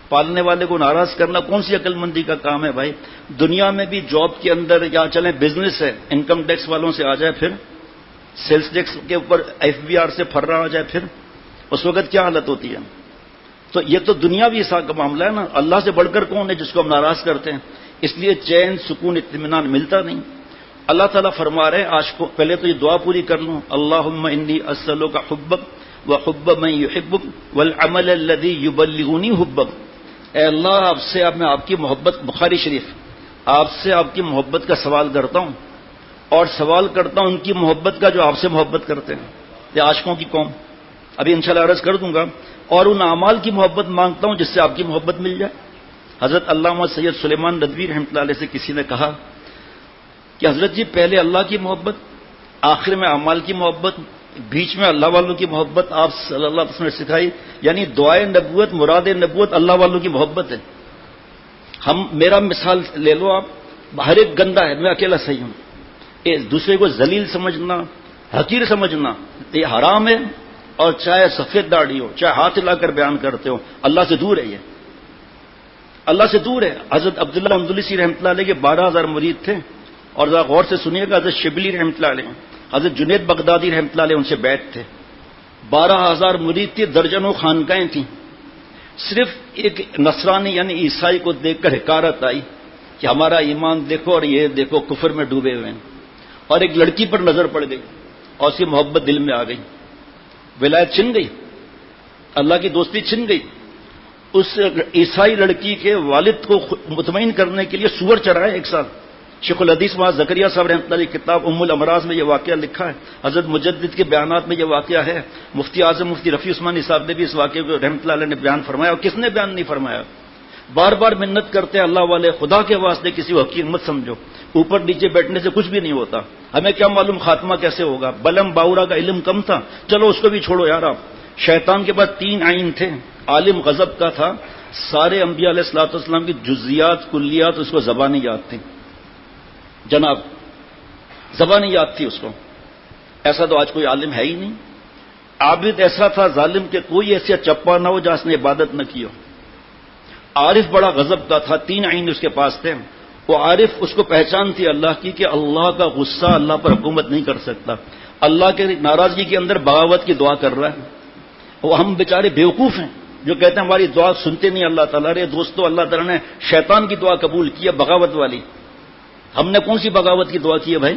Speaker 1: پالنے والے کو ناراض کرنا کون سی عقل مندی کا کام ہے بھائی؟ دنیا میں بھی جاب کے اندر یا چلیں بزنس ہے، انکم ٹیکس والوں سے آ جائے، پھر سیلز ٹیکس کے اوپر FBR سے پھر رہا آ جائے، پھر اس وقت کیا حالت ہوتی ہے؟ تو یہ تو دنیاوی حساب کا معاملہ ہے نا، اللہ سے بڑھ کر کون ہے جس کو ہم ناراض کرتے ہیں؟ اس لیے چین، سکون، اطمینان ملتا نہیں۔ اللہ تعالیٰ فرما رہے ہیں عاشقوں، پہلے تو یہ دعا پوری کر لوں، اللہم انی اسألک حبک وحب من یحبک والعمل الذی یبلغنی حبک۔ اے اللہ میں آپ کی محبت، بخاری شریف، آپ سے آپ کی محبت کا سوال کرتا ہوں، اور سوال کرتا ہوں ان کی محبت کا جو آپ سے محبت کرتے ہیں۔ یا عاشقوں کی قوم؟ ابھی انشاءاللہ عرض کر دوں گا. اور ان اعمال کی محبت مانگتا ہوں جس سے آپ کی محبت مل جائے. حضرت علامہ سید سلیمان ندوی رحمۃ اللہ علیہ سے کسی نے کہا کہ حضرت جی پہلے اللہ کی محبت، آخر میں اعمال کی محبت، بیچ میں اللہ والوں کی محبت آپ صلی اللہ علیہ وسلم نے سکھائی. یعنی دعائے نبوت، مراد نبوت اللہ والوں کی محبت ہے. میرا مثال لے لو آپ، ہر ایک گندا ہے، میں اکیلا صحیح ہوں. دوسرے کو ذلیل سمجھنا، حقیر سمجھنا یہ حرام ہے. اور چاہے سفید داڑھی ہو، چاہے ہاتھ ہلا کر بیان کرتے ہو، اللہ سے دور ہے. یہ اللہ سے دور ہے. حضرت عبداللہ اندلسی رحمۃ اللہ علیہ کے 12,000 مرید تھے. اور ذرا غور سے سنیے گا، حضرت شبلی رحمۃ اللہ علیہ، حضرت جنید بغدادی رحمۃ اللہ علیہ ان سے بیعت تھے. 12,000 مرید تھے، درجنوں خانقاہیں تھیں. صرف ایک نصرانی یعنی عیسائی کو دیکھ کر حکارت آئی کہ ہمارا ایمان دیکھو اور یہ دیکھو کفر میں ڈوبے ہوئے ہیں. اور ایک لڑکی پر نظر پڑ گئی اور اس کی محبت دل میں آ گئی، ولایت چھن گئی، اللہ کی دوستی چھن گئی. اس عیسائی لڑکی کے والد کو مطمئن کرنے کے لیے سور چڑھائے 1 سال. شیخ الحدیث وہاں زکریا صاحب رحمۃ اللہ کی کتاب ام الامراض میں یہ واقعہ لکھا ہے. حضرت مجدد کے بیانات میں یہ واقعہ ہے. مفتی اعظم مفتی رفیع عثمانی صاحب نے بھی اس واقعے کو رحمۃ اللہ علیہ نے بیان فرمایا. اور کس نے بیان نہیں فرمایا؟ بار بار منت کرتے ہیں اللہ والے، خدا کے واسطے کسی کو حقیر مت سمجھو، اوپر نیچے بیٹھنے سے کچھ بھی نہیں ہوتا. ہمیں کیا معلوم خاتمہ کیسے ہوگا. بلم باورا کا علم کم تھا، چلو اس کو بھی چھوڑو یار. آپ شیطان کے بعد 3 عین تھے. عالم غضب کا تھا، سارے انبیاء علیہ الصلوۃ والسلام کی جزیات کلیات اس کو زبانی یاد تھی. جناب زبانی یاد تھی اس کو. ایسا تو آج کوئی عالم ہے ہی نہیں. عابد ایسا تھا ظالم کہ کوئی ایسا چپا نہ ہو جہاں اس نے عبادت نہ کی ہو. عارف بڑا غضب کا تھا، 3 عین اس کے پاس تھے. وہ عارف اس کو پہچان تھی اللہ کی کہ اللہ کا غصہ اللہ پر حکومت نہیں کر سکتا. اللہ کے ناراضگی کے اندر بغاوت کی دعا کر رہا ہے. وہ ہم بیچارے بیوقوف ہیں جو کہتے ہیں ہماری دعا سنتے نہیں اللہ تعالیٰ. رے دوستو، اللہ تعالیٰ نے شیطان کی دعا قبول کی ہے، بغاوت والی. ہم نے کون سی بغاوت کی دعا کی ہے بھائی؟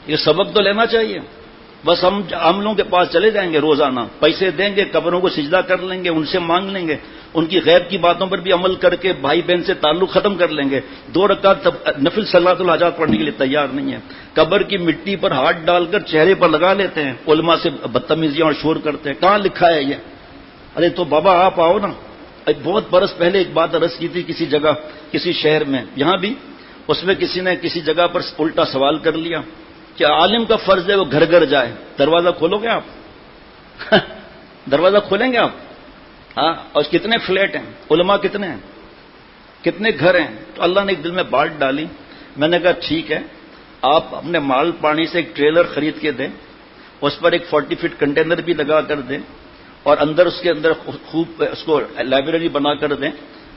Speaker 1: یہ سبق تو لینا چاہیے. بس ہم عاملوں کے پاس چلے جائیں گے، روزانہ پیسے دیں گے، قبروں کو سجدہ کر لیں گے، ان سے مانگ لیں گے، ان کی غیب کی باتوں پر بھی عمل کر کے بھائی بہن سے تعلق ختم کر لیں گے. 2 رکعت نفل صلاۃ الحاجات پڑھنے کے لیے تیار نہیں ہے. قبر کی مٹی پر ہاتھ ڈال کر چہرے پر لگا لیتے ہیں، علماء سے بدتمیزیاں اور شور کرتے ہیں. کہاں لکھا ہے یہ؟ ارے تو بابا آپ آؤ نا. بہت برس پہلے ایک بات عرض کی تھی کسی جگہ، کسی شہر میں، یہاں بھی. اس میں کسی نے کسی جگہ پر الٹا سوال کر لیا کہ عالم کا فرض ہے وہ گھر گھر جائے. دروازہ کھولو گے آپ؟ دروازہ کھولیں گے آپ؟ ہاں. اور کتنے فلیٹ ہیں، علماء کتنے ہیں، کتنے گھر ہیں؟ تو اللہ نے ایک دل میں بات ڈالی. میں نے کہا ٹھیک ہے، آپ اپنے مال پانی سے ایک ٹریلر خرید کے دیں، اس پر ایک 40 فٹ کنٹینر بھی لگا کر دیں، اور اندر اس کے اندر خوب اس کو لائبریری بنا کر دیں،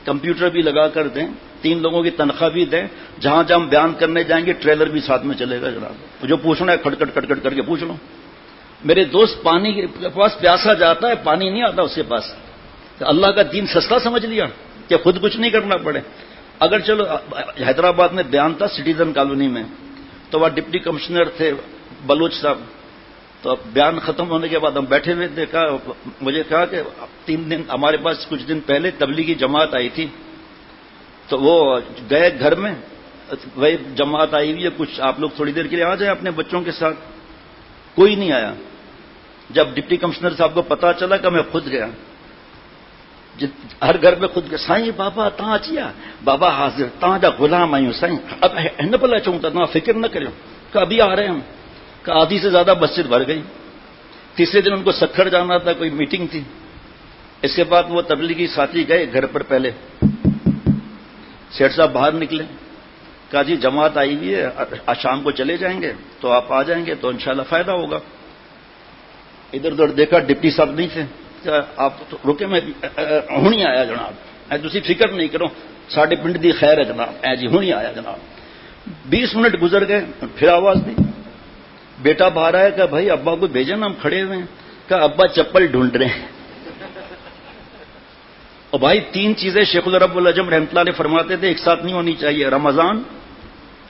Speaker 1: کمپیوٹر بھی لگا کر دیں، 3 لوگوں کی تنخواہ بھی دیں. جہاں جہاں ہم بیان کرنے جائیں گے ٹریلر بھی ساتھ میں چلے گا. جناب جو پوچھنا ہے کھٹ کٹ کر کے پوچھ لو. میرے دوست پانی کے پاس پیاسا جاتا ہے، پانی نہیں آتا اس کے پاس. اللہ کا دین سستا سمجھ لیا کہ خود کچھ نہیں کرنا پڑے. اگر چلو حیدرآباد میں بیان تھا سٹیزن کالونی میں، تو وہاں ڈپٹی کمشنر تھے بلوچ صاحب. تو بیان ختم ہونے کے بعد ہم بیٹھے ہوئے دیکھا، مجھے کہا کہ 3 دن ہمارے پاس کچھ دن پہلے تبلیغی جماعت آئی تھی، تو وہ گئے گھر میں، وہی جماعت آئی ہوئی ہے، کچھ آپ لوگ تھوڑی دیر کے لیے آ جائیں اپنے بچوں کے ساتھ. کوئی نہیں آیا. جب ڈپٹی کمشنر صاحب کو پتا چلا کہ میں خود گیا، ہر گھر میں خود گیا. سائیں بابا تاں اچیا، بابا حاضر تاں جا غلام آئیوں سائیں، اب ہن پلا چونتا نہ فکر نہ کرو کہ ابھی آ رہے ہیں ہم. کہ آدھی سے زیادہ مسجد بھر گئی. تیسرے دن ان کو سکھڑ جانا تھا، کوئی میٹنگ تھی. اس کے بعد وہ تبلیغی ساتھی گئے گھر پر. پہلے سیٹھ صاحب باہر نکلے، کہا جی جماعت آئی ہوئی ہے، شام کو چلے جائیں گے تو آپ آ جائیں گے تو انشاءاللہ فائدہ ہوگا. ادھر ادھر دیکھا ڈپٹی صاحب نہیں تھے. آپ رکے، میں ہوں ہی آیا جناب، تسی فکر نہیں کرو، ساڈے پنڈ دی خیر ہے جناب. جی ہوں ہی آیا جناب. 20 منٹ گزر گئے، پھر آواز دی. بیٹا باہر آیا کہ بھائی ابا کو بھیجے نا، ہم کھڑے ہوئے ہیں. کہا ابا چپل ڈھونڈ رہے ہیں. اور بھائی 3 چیزیں شیخ العرب العجم رحمۃ اللہ علیہ فرماتے تھے ایک ساتھ نہیں ہونی چاہیے: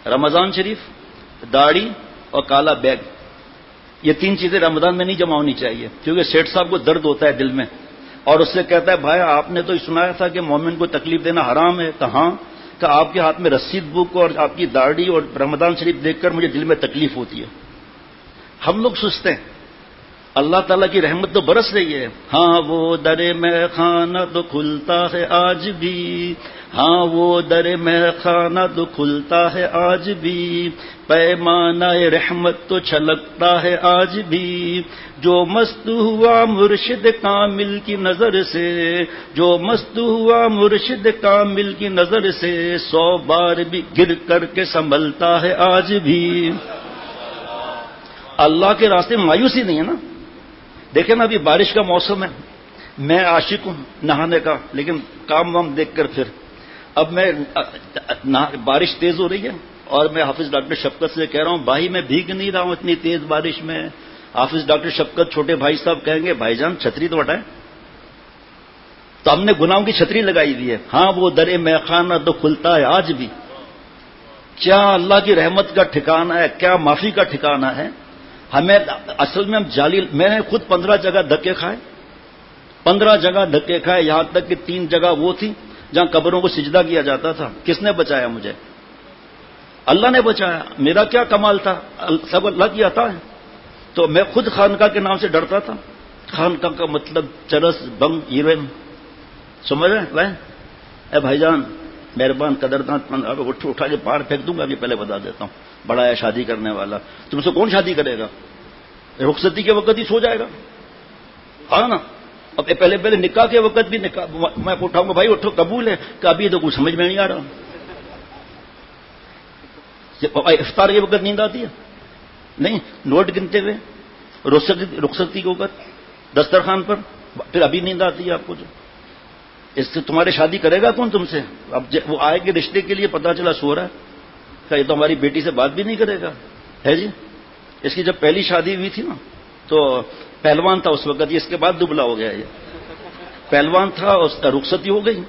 Speaker 1: رمضان شریف، داڑھی اور کالا بیگ. یہ 3 چیزیں رمضان میں نہیں جمع ہونی چاہیے، کیونکہ سیٹھ صاحب کو درد ہوتا ہے دل میں، اور اس سے کہتا ہے بھائی آپ نے تو سنایا تھا کہ مومن کو تکلیف دینا حرام ہے. کہ ہاں، کہ آپ کے ہاتھ میں رسید بک اور آپ کی داڑھی اور رمضان شریف دیکھ کر مجھے دل میں تکلیف ہوتی ہے. ہم لوگ سستے ہیں. اللہ تعالیٰ کی رحمت تو برس رہی ہے. ہاں وہ در میں خانہ تو کھلتا ہے آج بھی، ہاں وہ در میں خانہ تو کھلتا ہے آج بھی، پیمانہ رحمت تو چھلکتا ہے آج بھی. جو مست ہوا مرشد کامل کی نظر سے، جو مست ہوا مرشد کامل کی نظر سے، 100 بار بھی گر کر کے سنبھلتا ہے آج بھی. اللہ کے راستے میں مایوسی نہیں ہے نا. دیکھیں نا ابھی بارش کا موسم ہے، میں عاشق ہوں نہانے کا، لیکن کام وام دیکھ کر پھر اب میں بارش تیز ہو رہی ہے اور میں حافظ ڈاکٹر شفقت سے کہہ رہا ہوں بھائی میں بھیگ نہیں رہا ہوں اتنی تیز بارش میں. حافظ ڈاکٹر شفقت چھوٹے بھائی صاحب کہیں گے بھائی جان چھتری تو ہٹائیں. تو ہم نے گناہوں کی چھتری لگائی ہوئی ہے. ہاں وہ در میخانہ تو کھلتا ہے آج بھی. کیا اللہ کی رحمت کا ٹھکانہ ہے، کیا معافی کا ٹھکانہ ہے. ہمیں اصل میں ہم جعلی، میں نے خود 15 جگہ دھکے کھائے، 15 جگہ دھکے کھائے، یہاں تک کہ 3 جگہ وہ تھی جہاں قبروں کو سجدہ کیا جاتا تھا. کس نے بچایا مجھے؟ اللہ نے بچایا. میرا کیا کمال تھا، سب اللہ کی عطا ہے. تو میں خود خانقاہ کے نام سے ڈرتا تھا. خانقاہ کا مطلب چرس، بم، ہیروئن، سمجھ رہے ہیں؟ اے بھائی جان مہربان قدردان، اٹھا کے پار پھینک دوں گا. ابھی پہلے بتا دیتا ہوں، بڑا ہے شادی کرنے والا، تم سے کون شادی کرے گا؟ رخصتی کے وقت ہی سو جائے گا. ہاں نا. اب پہلے نکاح کے وقت بھی نکاح میں اٹھاؤں گا، بھائی اٹھو قبول ہے کہ ابھی تو کچھ سمجھ میں نہیں آ رہا. افطار کے وقت نیند آتی ہے نہیں، نوٹ گنتے ہوئے رخصتی کے وقت دسترخوان پر، پھر ابھی نیند آتی ہے آپ کو. جو اس سے تمہارے شادی کرے گا کون تم سے؟ اب وہ آئے گے رشتے کے لیے، پتا چلا سو رہا ہے کہ یہ تو ہماری بیٹی سے بات بھی نہیں کرے گا ہے جی. اس کی جب پہلی شادی ہوئی تھی نا تو پہلوان تھا اس وقت، اس کے بعد دبلا ہو گیا. یہ پہلوان تھا، اس کا رخصتی ہو گئی،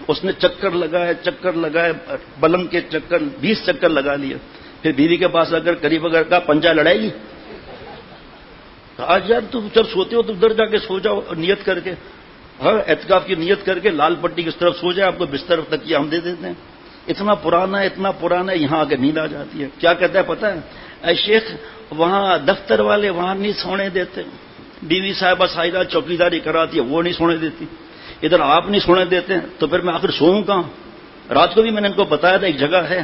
Speaker 1: اس نے چکر لگائے بلنگ کے چکر 20 چکر لگا لیے. پھر بیوی کے پاس اگر قریب اگر کا پنجہ لڑائے گی، آج یار تم جب سوتے ہو تو ادھر جا کے سو جاؤ نیت کر کے، ہر اعتکاف کی نیت کر کے لال پٹی کی اس طرف سو جائے، آپ کو بستر تک کی ہم دے دیتے ہیں. اتنا پرانا ہے یہاں آ کے نیند آ جاتی ہے. کیا کہتا ہے پتہ ہے؟ اے شیخ وہاں دفتر والے وہاں نہیں سونے دیتے، بیوی صاحبہ سائدہ چوکیداری کراتی ہے وہ نہیں سونے دیتی، ادھر آپ نہیں سونے دیتے ہیں، تو پھر میں آخر سوؤں کہاں؟ رات کو بھی میں نے ان کو بتایا تھا ایک جگہ ہے،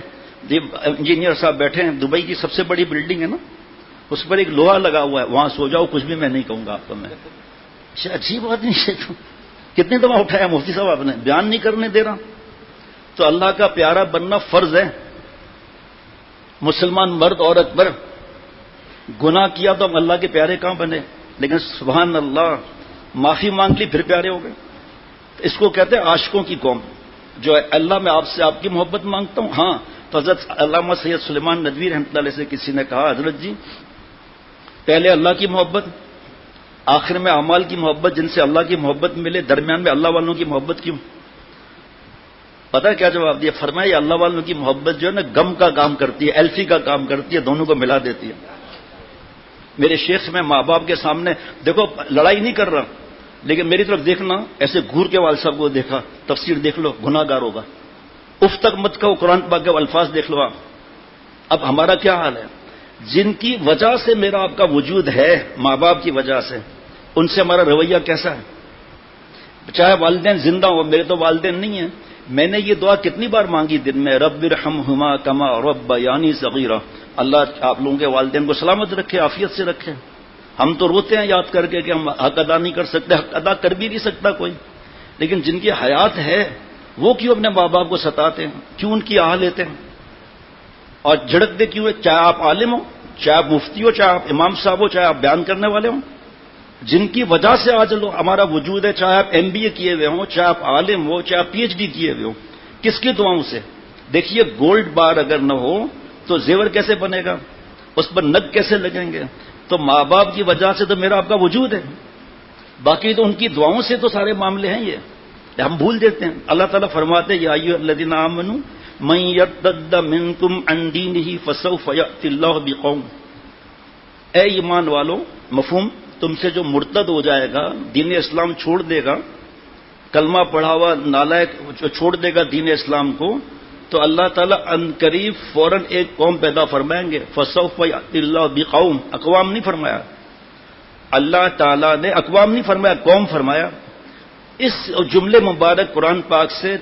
Speaker 1: انجینئر صاحب بیٹھے ہیں، دبئی کی سب سے بڑی بلڈنگ ہے نا، اس پر ایک لوہا لگا ہوا ہے، وہاں سو جاؤ، کچھ بھی میں نہیں کہوں گا آپ کو. میں اچھی بات نہیں، کتنی دفعہ اٹھایا مفتی صاحب آپ نے، بیان نہیں کرنے دے رہا. تو اللہ کا پیارا بننا فرض ہے. مسلمان مرد عورت پر گناہ کیا تو ہم اللہ کے پیارے کہاں بنے، لیکن سبحان اللہ معافی مانگ لی پھر پیارے ہو گئے. اس کو کہتے ہیں عاشقوں کی قوم، جو ہے اللہ میں آپ سے آپ کی محبت مانگتا ہوں. ہاں تو حضرت علامہ سید سلیمان ندوی رحمۃ اللہ علیہ سے کسی نے کہا حضرت جی پہلے اللہ کی محبت، آخر میں اعمال کی محبت، جن سے اللہ کی محبت ملے، درمیان میں اللہ والوں کی محبت کیوں؟ پتہ ہے کیا جواب دیا؟ فرمایا یہ اللہ والوں کی محبت جو ہے نا غم کا کام کرتی ہے، ایلفی کا کام کرتی ہے، دونوں کو ملا دیتی ہے. میرے شیخ میں ماں باپ کے سامنے دیکھو لڑائی نہیں کر رہا، لیکن میری طرف دیکھنا، ایسے گور کے والد صاحب کو دیکھا، تفسیر دیکھ لو، گناہ گار ہوگا، اف تک مت کہو، قرآن پاک کے الفاظ دیکھ لو آپ. اب ہمارا کیا حال ہے؟ جن کی وجہ سے میرا آپ کا وجود ہے، ماں باپ کی وجہ سے، ان سے ہمارا رویہ کیسا ہے؟ چاہے والدین زندہ ہو، میرے تو والدین نہیں ہیں، میں نے یہ دعا کتنی بار مانگی دن میں، رب ارحمہما کما ربیانی صغیرہ، اللہ آپ لوگوں کے والدین کو سلامت رکھے، عافیت سے رکھے. ہم تو روتے ہیں یاد کر کے کہ ہم حق ادا نہیں کر سکتے، حق ادا کر بھی نہیں سکتا کوئی، لیکن جن کی حیات ہے وہ کیوں اپنے ماں باپ کو ستاتے ہیں، کیوں ان کی آہ لیتے ہیں اور جھڑکتے کیوں ہیں؟ چاہے آپ عالم ہو، چاہے آپ مفتی ہو، چاہے آپ امام صاحب ہو، چاہے آپ بیان کرنے والے ہوں، جن کی وجہ سے آج ہمارا وجود ہے، چاہے آپ MBA کیے ہوئے ہوں، چاہے آپ عالم ہو، چاہے آپ PhD کیے ہوئے ہوں، کس کی دعاؤں سے؟ دیکھیے گولڈ بار اگر نہ ہو تو زیور کیسے بنے گا، اس پر نگ کیسے لگیں گے؟ تو ماں باپ کی وجہ سے تو میرا آپ کا وجود ہے، باقی تو ان کی دعاؤں سے تو سارے معاملے ہیں. یہ ہم بھول دیتے ہیں. اللہ تعالیٰ فرماتے ہیں یا ایھا الذین آمنوا من یرتد منکم عن دینہ فسوف یأتی اللہ بقوم، اے ایمان والو، مفہوم، تم سے جو مرتد ہو جائے گا، دین اسلام چھوڑ دے گا، کلمہ پڑھا ہوا نالائق چھوڑ دے گا دین اسلام کو، تو اللہ تعالیٰ ان قریب فوراً ایک قوم پیدا فرمائیں گے. فسوف یأتی اللہ بقوم، اقوام نہیں فرمایا، اللہ تعالیٰ نے اقوام نہیں فرمایا، قوم فرمایا. اس جملے مبارک قرآن پاک سے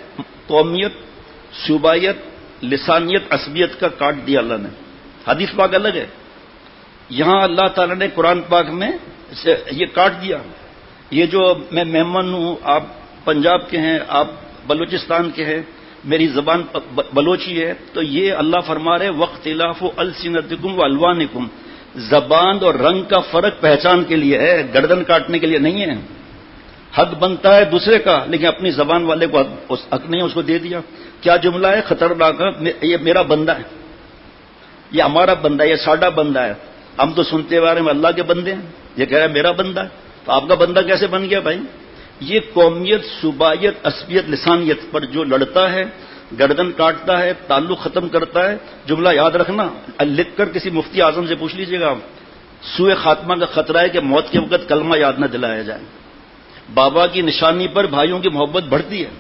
Speaker 1: قومیت، صوبائیت، لسانیت، عصبیت کا کاٹ دیا اللہ نے. حدیث پاک الگ ہے، یہاں اللہ تعالیٰ نے قرآن پاک میں یہ کاٹ دیا. یہ جو میں مہمان ہوں، آپ پنجاب کے ہیں، آپ بلوچستان کے ہیں، میری زبان بلوچی ہے، تو یہ اللہ فرما رہے وَاخْتِلَافُ أَلْسِنَتِكُمْ وَأَلْوَانِكُمْ، زبان اور رنگ کا فرق پہچان کے لیے ہے، گردن کاٹنے کے لیے نہیں ہے. حق بنتا ہے دوسرے کا، لیکن اپنی زبان والے کو حق نہیں، اس کو دے دیا. کیا جملہ ہے خطرناک، یہ میرا بندہ ہے، یہ ہمارا بندہ ہے، یہ ساڈا بندہ ہے. ہم تو سنتے ہوئے ہم اللہ کے بندے ہیں، یہ کہہ رہا ہے میرا بندہ ہے. تو آپ کا بندہ کیسے بن گیا بھائی؟ یہ قومیت، صوبائیت، عصبیت، لسانیت پر جو لڑتا ہے، گردن کاٹتا ہے، تعلق ختم کرتا ہے. جملہ یاد رکھنا، لکھ کر کسی مفتی اعظم سے پوچھ لیجیے گا، سوء خاتمہ کا خطرہ ہے کہ موت کے وقت کلمہ یاد نہ دلایا جائے. بابا کی نشانی پر بھائیوں کی محبت بڑھتی ہے.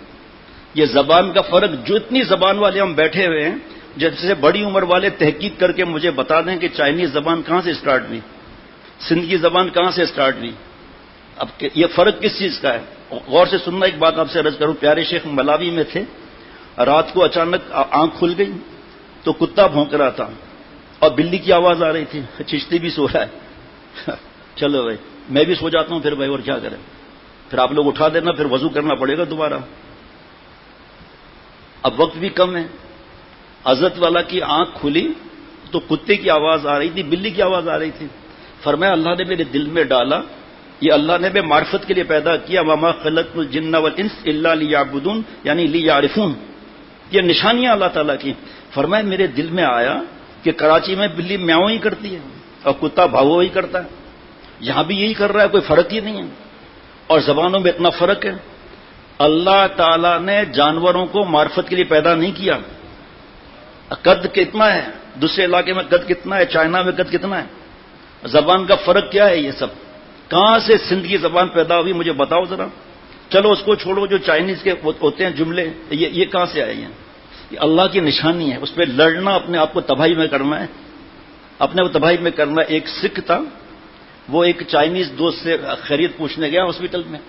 Speaker 1: یہ زبان کا فرق، جو اتنی زبان والے ہم بیٹھے ہوئے ہیں، جیسے بڑی عمر والے تحقیق کر کے مجھے بتا دیں کہ چائنیز زبان کہاں سے اسٹارٹ ہوئی، سندھ کی زبان کہاں سے اسٹارٹ ہوئی. اب یہ فرق کس چیز کا ہے؟ غور سے سننا. ایک بات آپ سے عرض کروں، پیارے شیخ ملاوی میں تھے، رات کو اچانک آنکھ کھل گئی تو کتا بھونک رہا تھا اور بلی کی آواز آ رہی تھی. چشتی بھی سو رہا ہے. چلو بھائی میں بھی سو جاتا ہوں پھر بھائی، اور کیا کریں. پھر آپ لوگ اٹھا دینا، پھر وضو کرنا پڑے گا دوبارہ. اب وقت بھی کم ہے. حضرت والا کی آنکھ کھلی تو کتے کی آواز آ رہی تھی، بلی کی آواز آ رہی تھی. فرمایا اللہ نے میرے دل میں ڈالا، یہ اللہ نے میں معرفت کے لیے پیدا کیا، وما خلقت الجن والانس الا لیعبدون، یعنی لیعرفون. یہ نشانیاں اللہ تعالیٰ کی. فرمایا میرے دل میں آیا کہ کراچی میں بلی میاؤں ہی کرتی ہے اور کتا بھاؤ ہی کرتا ہے، یہاں بھی یہی کر رہا ہے، کوئی فرق ہی نہیں ہے. اور زبانوں میں اتنا فرق ہے. اللہ تعالیٰ نے جانوروں کو معرفت کے لیے پیدا نہیں کیا. قد کتنا ہے، دوسرے علاقے میں قد کتنا ہے، چائنا میں قد کتنا ہے. زبان کا فرق کیا ہے؟ یہ سب کہاں سے سندھ کی زبان پیدا ہوئی مجھے بتاؤ ذرا. چلو اس کو چھوڑو، جو چائنیز کے ہوتے ہیں جملے، یہ کہاں سے آئے ہیں؟ یہ اللہ کی نشانی ہے. اس پہ لڑنا اپنے آپ کو تباہی میں کرنا ہے، اپنے کو تباہی میں کرنا. ایک سکھ تھا، وہ ایک چائنیز دوست سے خیریت پوچھنے گیا ہاسپٹل میں،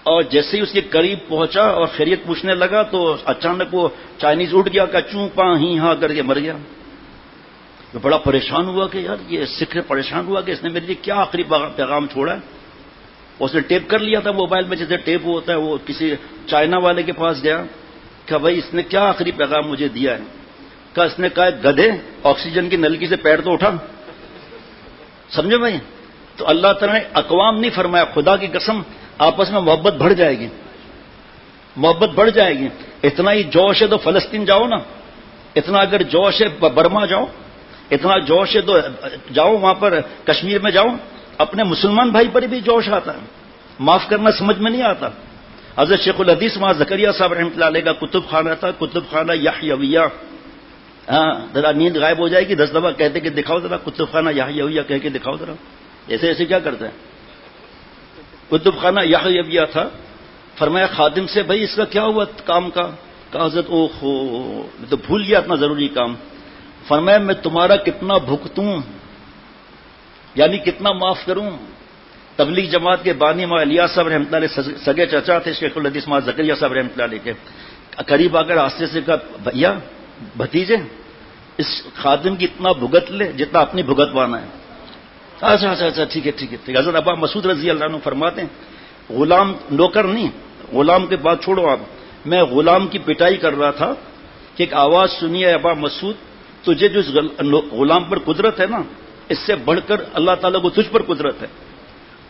Speaker 1: اور جیسے ہی اس کے قریب پہنچا اور خیریت پوچھنے لگا تو اچانک وہ چائنیز اٹھ گیا، کہ چوں پاں ہی ہاں کر کے مر گیا. تو بڑا پریشان ہوا کہ یار یہ سکھ پریشان ہوا کہ اس نے میرے لیے کیا آخری پیغام چھوڑا ہے. اس نے ٹیپ کر لیا تھا موبائل میں، جیسے ٹیپ ہوتا ہے. وہ کسی چائنا والے کے پاس گیا کہ بھائی اس نے کیا آخری پیغام مجھے دیا ہے. کہ اس نے کہا گدھے آکسیجن کی نلکی سے پیر تو اٹھا. سمجھو بھائی. تو اللہ تعالیٰ نے اقوام نہیں فرمایا. خدا کی قسم آپس میں محبت بڑھ جائے گی، محبت بڑھ جائے گی. اتنا ہی جوش ہے تو فلسطین جاؤ نا، اتنا اگر جوش ہے برما جاؤ، اتنا جوش ہے تو جاؤ وہاں پر کشمیر میں جاؤ. اپنے مسلمان بھائی پر بھی جوش آتا ہے، معاف کرنا سمجھ میں نہیں آتا. حضرت شیخ الحدیث وہاں زکریا صاحب رحمۃ اللہ علیہ کا کتب خانہ تھا، کتب خانہ یحیویہ. ہاں ذرا نیند غائب ہو جائے گی 10 دفعہ کہتے کہ دکھاؤ ذرا کتب خانہ یحیویہ کہہ کے دکھاؤ ذرا. ایسے ایسے کیا کرتے ہیں. کتب خانہ یحیویہ تھا. فرمایا خادم سے بھائی اس کا کیا ہوا کام کا؟ کہا حضرت او ہو میں تو بھول گیا اتنا ضروری کام. فرمایا میں تمہارا کتنا بھگتوں، یعنی کتنا معاف کروں. تبلیغ جماعت کے بانی مولانا الیاس صاحب رحمۃ اللہ علیہ سگے چچا تھے شیخ الحدیث مولانا زکریا صاحب رحمۃ اللہ علیہ کے. قریب آ کر آستے سے کہا بھیا بھتیجے اس خادم کی اتنا بھگت لے جتنا اپنی بھگت وانا ہے. اچھا اچھا اچھا ٹھیک ہے ٹھیک ہے. حضرت ابا مسعود رضی اللہ عنہ فرماتے ہیں غلام نوکر نہیں، غلام کے بات چھوڑو آپ، میں غلام کی پٹائی کر رہا تھا کہ ایک آواز سنی ہے ابا مسعود تجھے جو غلام پر قدرت ہے نا اس سے بڑھ کر اللہ تعالیٰ کو تجھ پر قدرت ہے.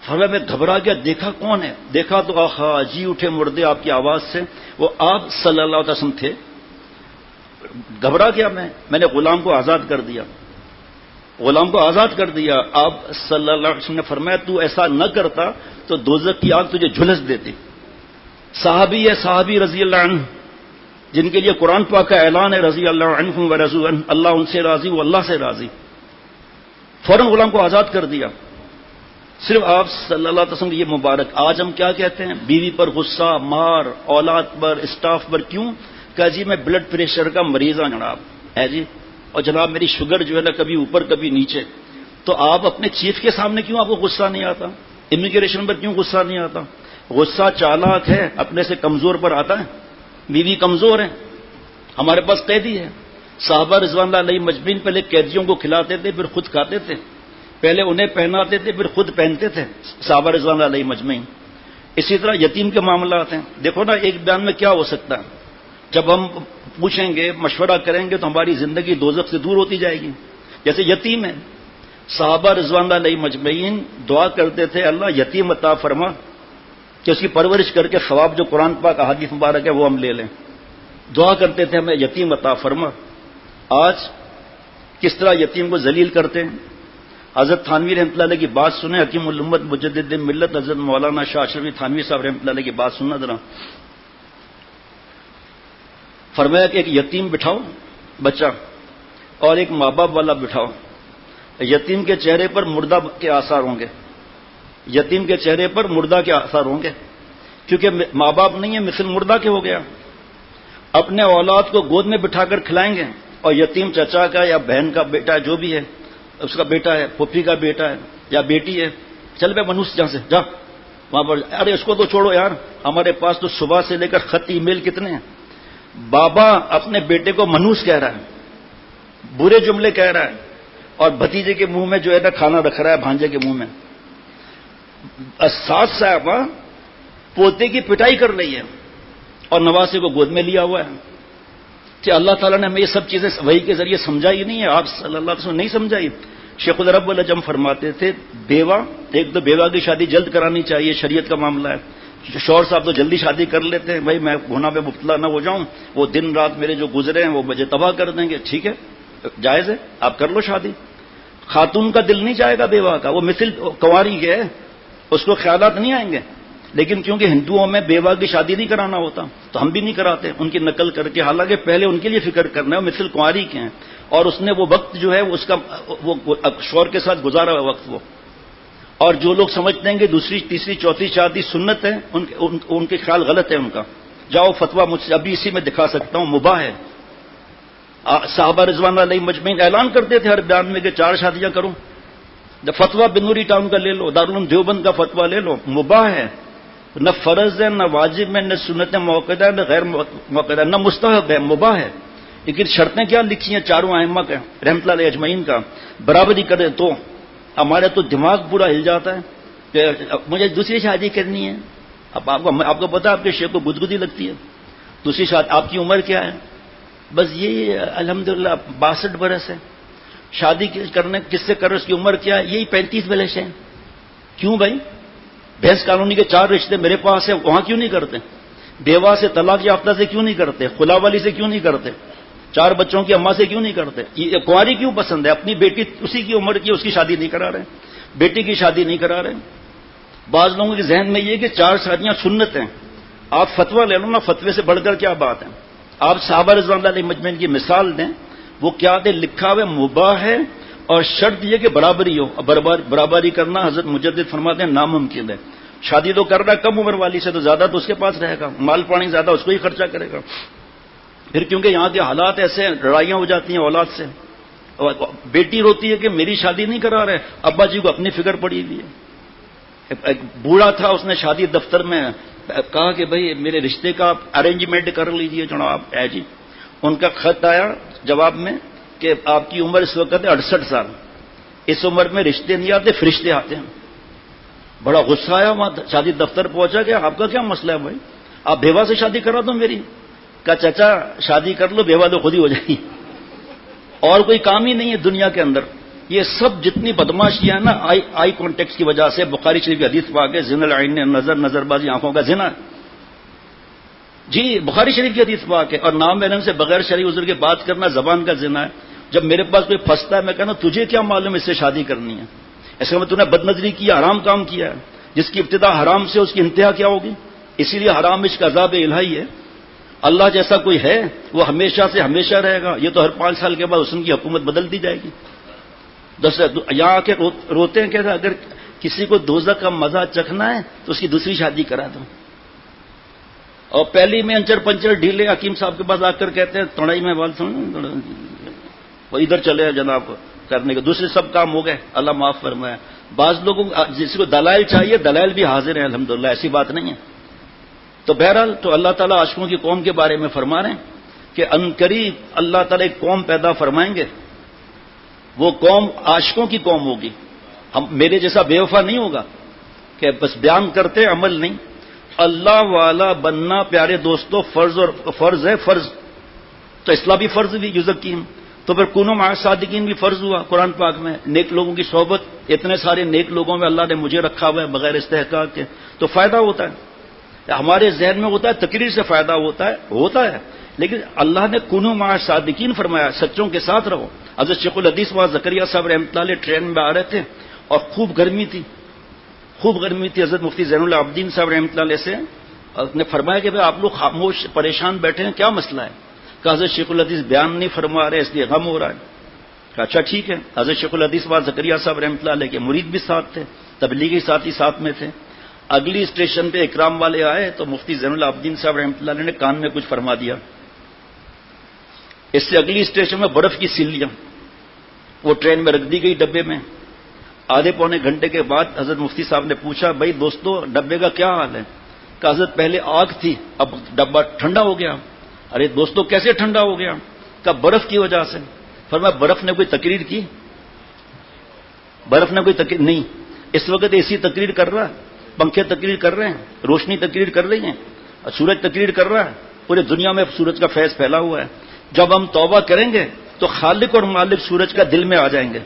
Speaker 1: فرمایا میں گھبرا گیا، دیکھا کون ہے، دیکھا تو آہا جی اٹھے مردے آپ کی آواز سے، وہ آپ صلی اللہ علیہ وسلم تھے. گھبرا گیا میں نے غلام کو آزاد کر دیا، غلام کو آزاد کر دیا. آپ صلی اللہ علیہ وسلم نے فرمایا تو ایسا نہ کرتا تو دوزخ کی آگ تجھے جھلس دیتی. صحابی ہے، صحابی رضی اللہ عنہ جن کے لیے قرآن پاک کا اعلان ہے رضی اللہ عنہم ورضوا عنہ، اللہ ان سے راضی وہ اللہ سے راضی. فوراً غلام کو آزاد کر دیا. صرف آپ صلی اللہ علیہ وسلم یہ مبارک. آج ہم کیا کہتے ہیں، بیوی پر غصہ، مار، اولاد پر، اسٹاف پر. کیوں؟ کہ جی میں بلڈ پریشر کا مریض ہوں جناب ہے جی، اور جناب میری شوگر جو ہے نا کبھی اوپر کبھی نیچے.
Speaker 2: تو آپ اپنے چیف کے سامنے کیوں آپ کو غصہ نہیں آتا؟ امیگریشن پر کیوں غصہ نہیں آتا؟ غصہ چالاک ہے، اپنے سے کمزور پر آتا ہے. بیوی کمزور ہے، ہمارے پاس قیدی ہے. صحابہ رضوان اللہ علیہ مجمعین پہلے قیدیوں کو کھلاتے تھے، پھر خود کھاتے تھے. پہلے انہیں پہناتے تھے، پھر خود پہنتے تھے صحابہ رضوان اللہ علیہ مجمعین. اسی طرح یتیم کے معاملات ہیں. دیکھو نا ایک بیان میں کیا ہو سکتا ہے. جب ہم پوچھیں گے، مشورہ کریں گے تو ہماری زندگی دوزخ سے دور ہوتی جائے گی. جیسے یتیم ہے، صحابہ رضوان اللہ علیہ مجمعین دعا کرتے تھے اللہ یتیم عطا فرما کہ اس کی پرورش کر کے ثواب جو قرآن پاک احادیث مبارک ہے وہ ہم لے لیں. دعا کرتے تھے ہمیں یتیم عطا فرما. آج کس طرح یتیم کو ذلیل کرتے ہیں. حضرت تھانوی رحمۃ اللہ علیہ کی بات سنیں، حکیم الامت مجدد ملت حضرت مولانا شاہ اشرفی تھانوی صاحب رحمۃ اللہ علیہ کی بات سننا ذرا. فرمایا کہ ایک یتیم بٹھاؤ بچہ اور ایک ماں باپ والا بٹھاؤ. یتیم کے چہرے پر مردہ کے آثار ہوں گے، یتیم کے چہرے پر مردہ کے آثار ہوں گے، کیونکہ ماں باپ نہیں ہے، مثل مردہ کے ہو گیا. اپنے اولاد کو گود میں بٹھا کر کھلائیں گے اور یتیم چچا کا یا بہن کا بیٹا جو بھی ہے، اس کا بیٹا ہے، پھوپھی کا بیٹا ہے یا بیٹی ہے، چل بے منوس جہاں سے جا وہاں پر. ارے اس کو تو چھوڑو یار، ہمارے پاس تو صبح سے لے کر خط ای میل کتنے ہیں. بابا اپنے بیٹے کو منوس کہہ رہا ہے، برے جملے کہہ رہا ہے، اور بھتیجے کے منہ میں جو ہے نا کھانا رکھ رہا ہے بھانجے کے منہ میں. ساس صاحبہ پوتے کی پٹائی کر رہی ہے اور نواسے کو گود میں لیا ہوا ہے. کہ اللہ تعالیٰ نے ہمیں یہ سب چیزیں وحی کے ذریعے سمجھائی نہیں ہے، آپ صلی اللہ علیہ وسلم نہیں سمجھائی. شیخ الرب العجم فرماتے تھے بیوہ، ایک تو بیوہ کی شادی جلد کرانی چاہیے، شریعت کا معاملہ ہے. شوہر صاحب تو جلدی شادی کر لیتے ہیں، بھائی میں گناہ میں مبتلا نہ ہو جاؤں، وہ دن رات میرے جو گزرے ہیں وہ مجھے تباہ کر دیں گے. ٹھیک ہے، جائز ہے، آپ کر لو شادی. خاتون کا دل نہیں چاہے گا بیوہ کا، وہ مثل کنواری کے ہے، اس کو خیالات نہیں آئیں گے. لیکن کیونکہ ہندوؤں میں بیوہ کی شادی نہیں کرانا ہوتا تو ہم بھی نہیں کراتے ان کی نقل کر کے، حالانکہ پہلے ان کے لیے فکر کرنا ہے، مثل کنواری کے ہیں اور اس نے وہ وقت جو ہے اس کا وہ شوہر کے ساتھ گزارا ہوا وقت وہ. اور جو لوگ سمجھتے ہیں کہ دوسری تیسری چوتھی شادی سنت ہے، ان کے خیال غلط ہے ان کا. جاؤ فتویٰ مجھ سے ابھی اسی میں دکھا سکتا ہوں، مباح ہے. صحابہ رضوان اللہ علیہ مجمعین اعلان کرتے تھے ہر بیان میں کہ 4 شادیاں کروں. جب فتویٰ بنوری ٹاؤن کا لے لو، دارالعلوم دیوبند کا فتویٰ لے لو، مباح ہے. نہ فرض ہے، نہ واجب ہے، نہ سنت موقع ہے، نہ غیر موقع، نہ مستحب ہے، مباح ہے. لیکن شرطیں کیا لکھی ہیں چاروں ائمہ کے رحمۃ اللہ علیہ اجمعین کا؟ برابری کرے تو. ہمارے تو دماغ پورا ہل جاتا ہے کہ مجھے دوسری شادی کرنی ہے. اب آپ کو پتا آپ کے شیخ کو گدگدی لگتی ہے. دوسری شادی، آپ کی عمر کیا ہے؟ بس یہی الحمدللہ 62 برس ہے. شادی کرنے کس سے کر، اس کی عمر کیا ہے؟ یہی 35 برس ہے. کیوں بھائی؟ بھینس کالونی کے 4 رشتے میرے پاس ہیں، وہاں کیوں نہیں کرتے؟ بیوہ سے طلاق یافتہ سے کیوں نہیں کرتے؟ خلا والی سے کیوں نہیں کرتے؟ 4 بچوں کی اماں سے کیوں نہیں کرتے؟ یہ کنواری کیوں پسند ہے؟ اپنی بیٹی اسی کی عمر کی، اس کی شادی نہیں کرا رہے، بیٹی کی شادی نہیں کرا رہے. بعض لوگوں کے ذہن میں یہ کہ 4 شادیاں سنت ہیں. آپ فتویٰ لے لو نا، فتوے سے بڑھ کر کیا بات ہے؟ آپ صحابہ رضوان اللہ علیہ مجمعین کی مثال دیں، وہ کیا دے لکھا ہوئے مباح ہے، اور شرط یہ کہ برابری ہو. برابری کرنا حضرت مجدد فرماتے ہیں ناممکن ہے. شادی تو کر رہا ہے کم عمر والی سے، تو زیادہ تو اس کے پاس رہے گا، مال پانی زیادہ اس کو ہی خرچہ کرے گا. پھر کیونکہ یہاں کے حالات ایسے ہیں، لڑائیاں ہو جاتی ہیں اولاد سے. بیٹی روتی ہے کہ میری شادی نہیں کرا رہے، ابا جی کو اپنی فکر پڑی ہوئی ہے. ایک بوڑھا تھا، اس نے شادی دفتر میں کہا کہ بھائی میرے رشتے کا ارینجمنٹ کر لیجئے جناب. ہے جی. ان کا خط آیا جواب میں کہ آپ کی عمر اس وقت ہے 68 سال، اس عمر میں رشتے نہیں آتے، فرشتے آتے ہیں. بڑا غصہ آیا، وہاں شادی دفتر پہنچا کہ آپ کا کیا مسئلہ ہے بھائی، آپ بیوہ سے شادی کرا دو میری. کہا چچا شادی کر لو، بیوہ تو خود ہی ہو جائے گی، اور کوئی کام ہی نہیں ہے دنیا کے اندر. یہ سب جتنی بدماشیاں ہیں نا، آئی کانٹیکٹ کی وجہ سے. بخاری شریف کی حدیث پاک ہے زنا العین، نظر بازی آنکھوں کا زنا. جی بخاری شریف کی حدیث پاک ہے. اور نام علم سے بغیر شرعی عذر کے بات کرنا زبان کا زنا ہے. جب میرے پاس کوئی پھنستا ہے میں کہنا تجھے کیا معلوم اس سے شادی کرنی ہے، ایسے میں نے بد نظری کیا، حرام کام کیا ہے. جس کی ابتدا حرام سے اس کی انتہا کیا ہوگی؟ اسی لیے حرام عشق عذاب الہی ہے. اللہ جیسا کوئی ہے وہ ہمیشہ سے ہمیشہ رہے گا، یہ تو ہر 5 سال کے بعد اس کی حکومت بدل دی جائے گی. یہاں آ کے روتے ہیں کہ اگر کسی کو دوزخ کا مزہ چکھنا ہے تو اس کی دوسری شادی کرا دو. اور پہلی میں انچر پنچر ڈھیلے حکیم صاحب کے پاس آ کر کہتے ہیں توڑائی میں بال سن وہ ادھر چلے جناب کرنے کے، دوسرے سب کام ہو گئے، اللہ معاف فرمائے۔ بعض لوگوں جس کو دلائل چاہیے، دلائل بھی حاضر ہیں الحمدللہ، ایسی بات نہیں ہے۔ تو بہرحال تو اللہ تعالیٰ عاشقوں کی قوم کے بارے میں فرما رہے ہیں کہ عنقریب اللہ تعالیٰ ایک قوم پیدا فرمائیں گے، وہ قوم عاشقوں کی قوم ہوگی۔ ہم میرے جیسا بے وفا نہیں ہوگا کہ بس بیان کرتے عمل نہیں۔ اللہ والا بننا پیارے دوستو فرض ہے، فرض تو اسلامی فرض بھی یزکیم، تو پھر کونوا مع الصادقین بھی فرض ہوا قرآن پاک میں۔ نیک لوگوں کی صحبت، اتنے سارے نیک لوگوں میں اللہ نے مجھے رکھا ہوا ہے بغیر استحقاق کے، تو فائدہ ہوتا ہے۔ ہمارے ذہن میں ہوتا ہے تقریر سے فائدہ ہوتا ہے، لیکن اللہ نے کونوا مع الصادقین فرمایا، سچوں کے ساتھ رہو۔ حضرت شیخ الحدیث وہاں زکریا صاحب رحمۃ اللہ علیہ ٹرین میں آ رہے تھے اور خوب گرمی تھی۔ حضرت مفتی زین العابدین صاحب رحمۃ اللہ علیہ سے نے فرمایا کہ بھائی آپ لوگ خاموش پریشان بیٹھے ہیں، کیا مسئلہ ہے؟ کہ حضرت شیخ الحدیث بیان نہیں فرما رہے اس لیے غم ہو رہا ہے۔ کہ اچھا ٹھیک ہے۔ حضرت شیخ الحدیث وہاں زکریا صاحب رحمۃ اللہ علیہ کے مرید بھی ساتھ تھے، تبلیغی ساتھی ساتھ میں تھے۔ اگلی اسٹیشن پہ اکرام والے آئے تو مفتی زین العابدین صاحب رحمۃ اللہ علیہ نے کان میں کچھ فرما دیا۔ اس سے اگلی اسٹیشن میں برف کی سیلیاں وہ ٹرین میں رکھ دی گئی ڈبے میں۔ آدھے پونے گھنٹے کے بعد حضرت مفتی صاحب نے پوچھا بھائی دوستو ڈبے کا کیا حال ہے؟ کہ حضرت پہلے آگ تھی، اب ڈبہ ٹھنڈا ہو گیا۔ ارے دوستو کیسے ٹھنڈا ہو گیا؟ کہ برف کی وجہ سے۔ فرمایا برف نے کوئی تقریر کی؟ برف نے کوئی تقریر نہیں۔ اس وقت اے سی تقریر کر رہا ہے، پنکھے تقریر کر رہے ہیں، روشنی تقریر کر رہی ہیں، سورج تقریر کر رہا ہے، پورے دنیا میں سورج کا فیض پھیلا ہوا ہے۔ جب ہم توبہ کریں گے تو خالق اور مالک سورج کا دل میں آ جائیں گے،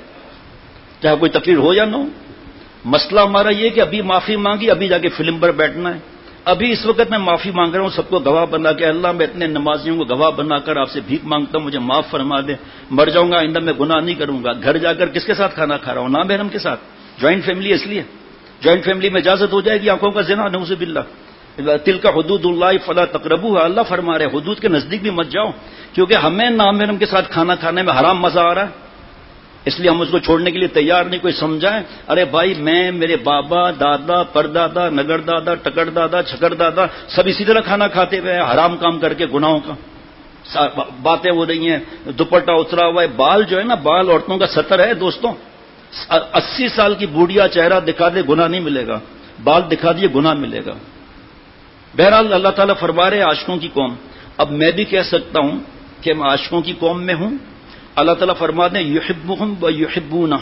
Speaker 2: چاہے کوئی تقریر ہو یا نہ ہو۔ مسئلہ ہمارا یہ کہ ابھی معافی مانگی، ابھی جا کے فلم پر بیٹھنا ہے۔ ابھی اس وقت میں معافی مانگ رہا ہوں سب کو گواہ بنا کے، اللہ میں اتنے نمازیوں کو گواہ بنا کر آپ سے بھیک مانگتا ہوں، مجھے معاف فرما دے، مر جاؤں گا آئندہ میں گناہ نہیں کروں گا۔ گھر جا کر کس کے ساتھ کھانا کھا رہا ہوں؟ نام محرم کے ساتھ۔ جوائنٹ فیملی اس لیے جوائنٹ فیملی میں اجازت ہو جائے گی آنکھوں کا زنا، نعوذ باللہ۔ تلک حدود اللہ فلا تقربوها، اللہ فرما رہے حدود کے نزدیک بھی مت جاؤ، کیونکہ ہمیں نام محرم کے ساتھ کھانا کھانے میں حرام مزہ آ رہا ہے، اس لیے ہم اس کو چھوڑنے کے لیے تیار نہیں۔ کوئی سمجھائیں ارے بھائی میں، میرے بابا، دادا، پردادا، نگر دادا، ٹکر دادا، چھکر دادا سب اسی طرح کھانا کھاتے ہوئے حرام کام کر کے گناہوں کا باتیں ہو رہی ہیں، دوپٹہ اترا ہوا ہے، بال جو ہے نا، بال عورتوں کا ستر ہے دوستوں۔ 80 سال کی بوڑھیا چہرہ دکھا دے گناہ نہیں ملے گا، بال دکھا دیے گناہ ملے گا۔ بہرحال اللہ تعالیٰ فرما رہے عاشقوں کی قوم۔ اب میں بھی کہہ سکتا ہوں کہ میں عاشقوں کی قوم میں ہوں۔ اللہ تعالیٰ فرماتے ہیں یحبہم و یحبونہ،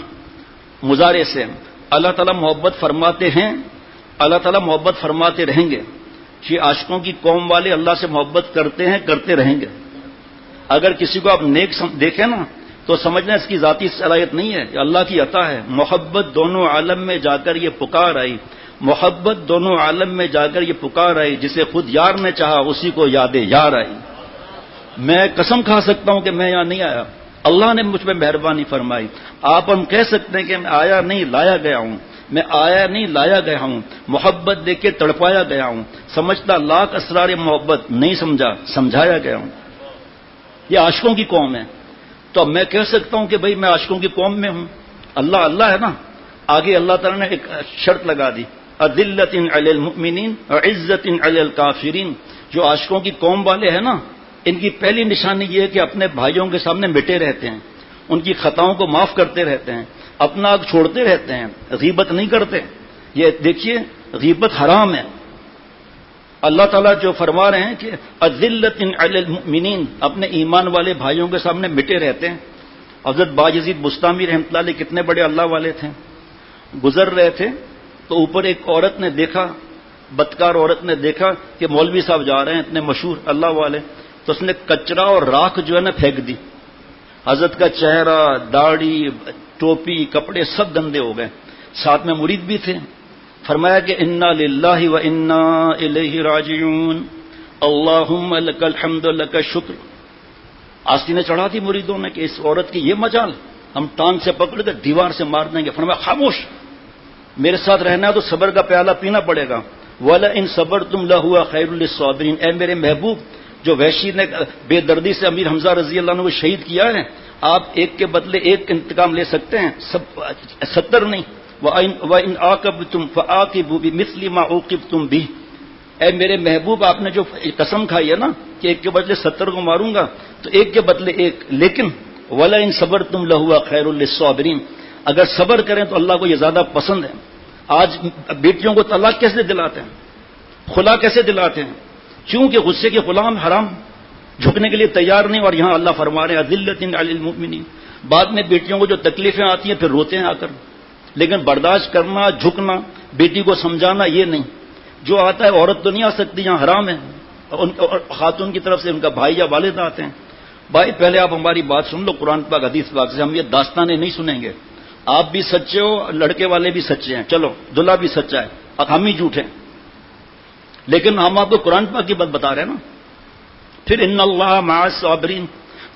Speaker 2: مضارع سے اللہ تعالیٰ محبت فرماتے ہیں، اللہ تعالیٰ محبت فرماتے رہیں گے۔ یہ عاشقوں کی قوم والے اللہ سے محبت کرتے ہیں، کرتے رہیں گے۔ اگر کسی کو آپ نیک دیکھیں نا تو سمجھنا اس کی ذاتی صلاحیت نہیں ہے، یہ اللہ کی عطا ہے۔ محبت دونوں عالم میں جا کر یہ پکار آئی، محبت دونوں عالم میں جا کر یہ پکار آئی، جسے خود یار نے چاہا اسی کو یاد یار آئی۔ میں قسم کھا سکتا ہوں کہ میں یہاں نہیں آیا، اللہ نے مجھ پہ مہربانی فرمائی۔ آپ ہم کہہ سکتے ہیں کہ میں آیا نہیں لایا گیا ہوں، میں آیا نہیں لایا گیا ہوں، محبت دیکھ کے تڑپایا گیا ہوں، سمجھتا لاکھ اسرار محبت نہیں سمجھا، سمجھایا گیا ہوں۔ یہ عاشقوں کی قوم ہے۔ تو اب میں کہہ سکتا ہوں کہ بھئی میں عاشقوں کی قوم میں ہوں، اللہ ہے نا۔ آگے اللہ تعالیٰ نے ایک شرط لگا دی، اذلۃ علی المؤمنین وعزۃ علی الکافرین۔ جو عاشقوں کی قوم والے ہیں نا، ان کی پہلی نشانی یہ ہے کہ اپنے بھائیوں کے سامنے مٹے رہتے ہیں، ان کی خطاؤں کو معاف کرتے رہتے ہیں، اپنا حق چھوڑتے رہتے ہیں، غیبت نہیں کرتے۔ یہ دیکھیے غیبت حرام ہے۔ اللہ تعالیٰ جو فرما رہے ہیں کہ اذلۃ علی المؤمنین، اپنے ایمان والے بھائیوں کے سامنے مٹے رہتے ہیں۔ حضرت باجزید بستامی رحمۃ اللہ علیہ کتنے بڑے اللہ والے تھے، گزر رہے تھے تو اوپر ایک عورت نے دیکھا، بدکار عورت نے دیکھا کہ مولوی صاحب جا رہے ہیں اتنے مشہور اللہ والے، تو اس نے کچرا اور راکھ جو ہے نا پھینک دی۔ حضرت کا چہرہ، داڑھی، ٹوپی، کپڑے سب گندے ہو گئے۔ ساتھ میں مرید بھی تھے۔ فرمایا کہ انا للہ و انا الیہ راجعون، اللہم لک الحمد لک الشکر۔ آستینیں چڑھا دی مریدوں نے کہ اس عورت کی یہ مجال، ہم ٹانگ سے پکڑ کر دیوار سے مار دیں گے۔ فرمایا خاموش، میرے ساتھ رہنا ہے تو صبر کا پیالہ پینا پڑے گا۔ وَلَئِن صَبَرْتُمْ لَهُوَ خَيْرٌ لِلصَّابِرِينَ، اے میرے محبوب، جو وحشی نے بے دردی سے امیر حمزہ رضی اللہ عنہ کو شہید کیا ہے، آپ ایک کے بدلے ایک انتقام لے سکتے ہیں، 70 نہیں۔ وَإِنْ عَاقَبْتُمْ فَعَاقِبُوا بِمِثْلِ مَا عُوقِبْتُمْ بِهِ، اے میرے محبوب آپ نے جو قسم کھائی ہے نا کہ ایک کے بدلے 70 کو ماروں گا، تو ایک کے بدلے ایک، لیکن وَلَئِن صَبَرْتُمْ لَهُوَ خَيْرٌ لِّلصَّابِرِينَ، اگر صبر کریں تو اللہ کو یہ زیادہ پسند ہے۔ آج بیٹیوں کو طلاق کیسے دلاتے ہیں، خلا کیسے دلاتے ہیں؟ چونکہ غصے کے غلام حرام، جھکنے کے لیے تیار نہیں، اور یہاں اللہ فرما رہے ہیں اذلۃ علی المؤمنین۔ بعد میں بیٹیوں کو جو تکلیفیں آتی ہیں پھر روتے ہیں آ کر، لیکن برداشت کرنا، جھکنا، بیٹی کو سمجھانا یہ نہیں۔ جو آتا ہے عورت تو نہیں آ سکتی، یہاں حرام ہے، خاتون کی طرف سے ان کا بھائی یا والد آتے ہیں۔ بھائی پہلے آپ ہماری بات سن لو، قرآن پاک حدیث پاک سے، ہم یہ داستانیں نہیں سنیں گے۔ آپ بھی سچے ہو، لڑکے والے بھی سچے ہیں، چلو دلہا بھی سچا ہے، اب ہم ہی جھوٹے ہیں، لیکن ہم آپ کو قرآن پاک کی بات بتا رہے ہیں نا۔ پھر ان اللہ مع الصابرین،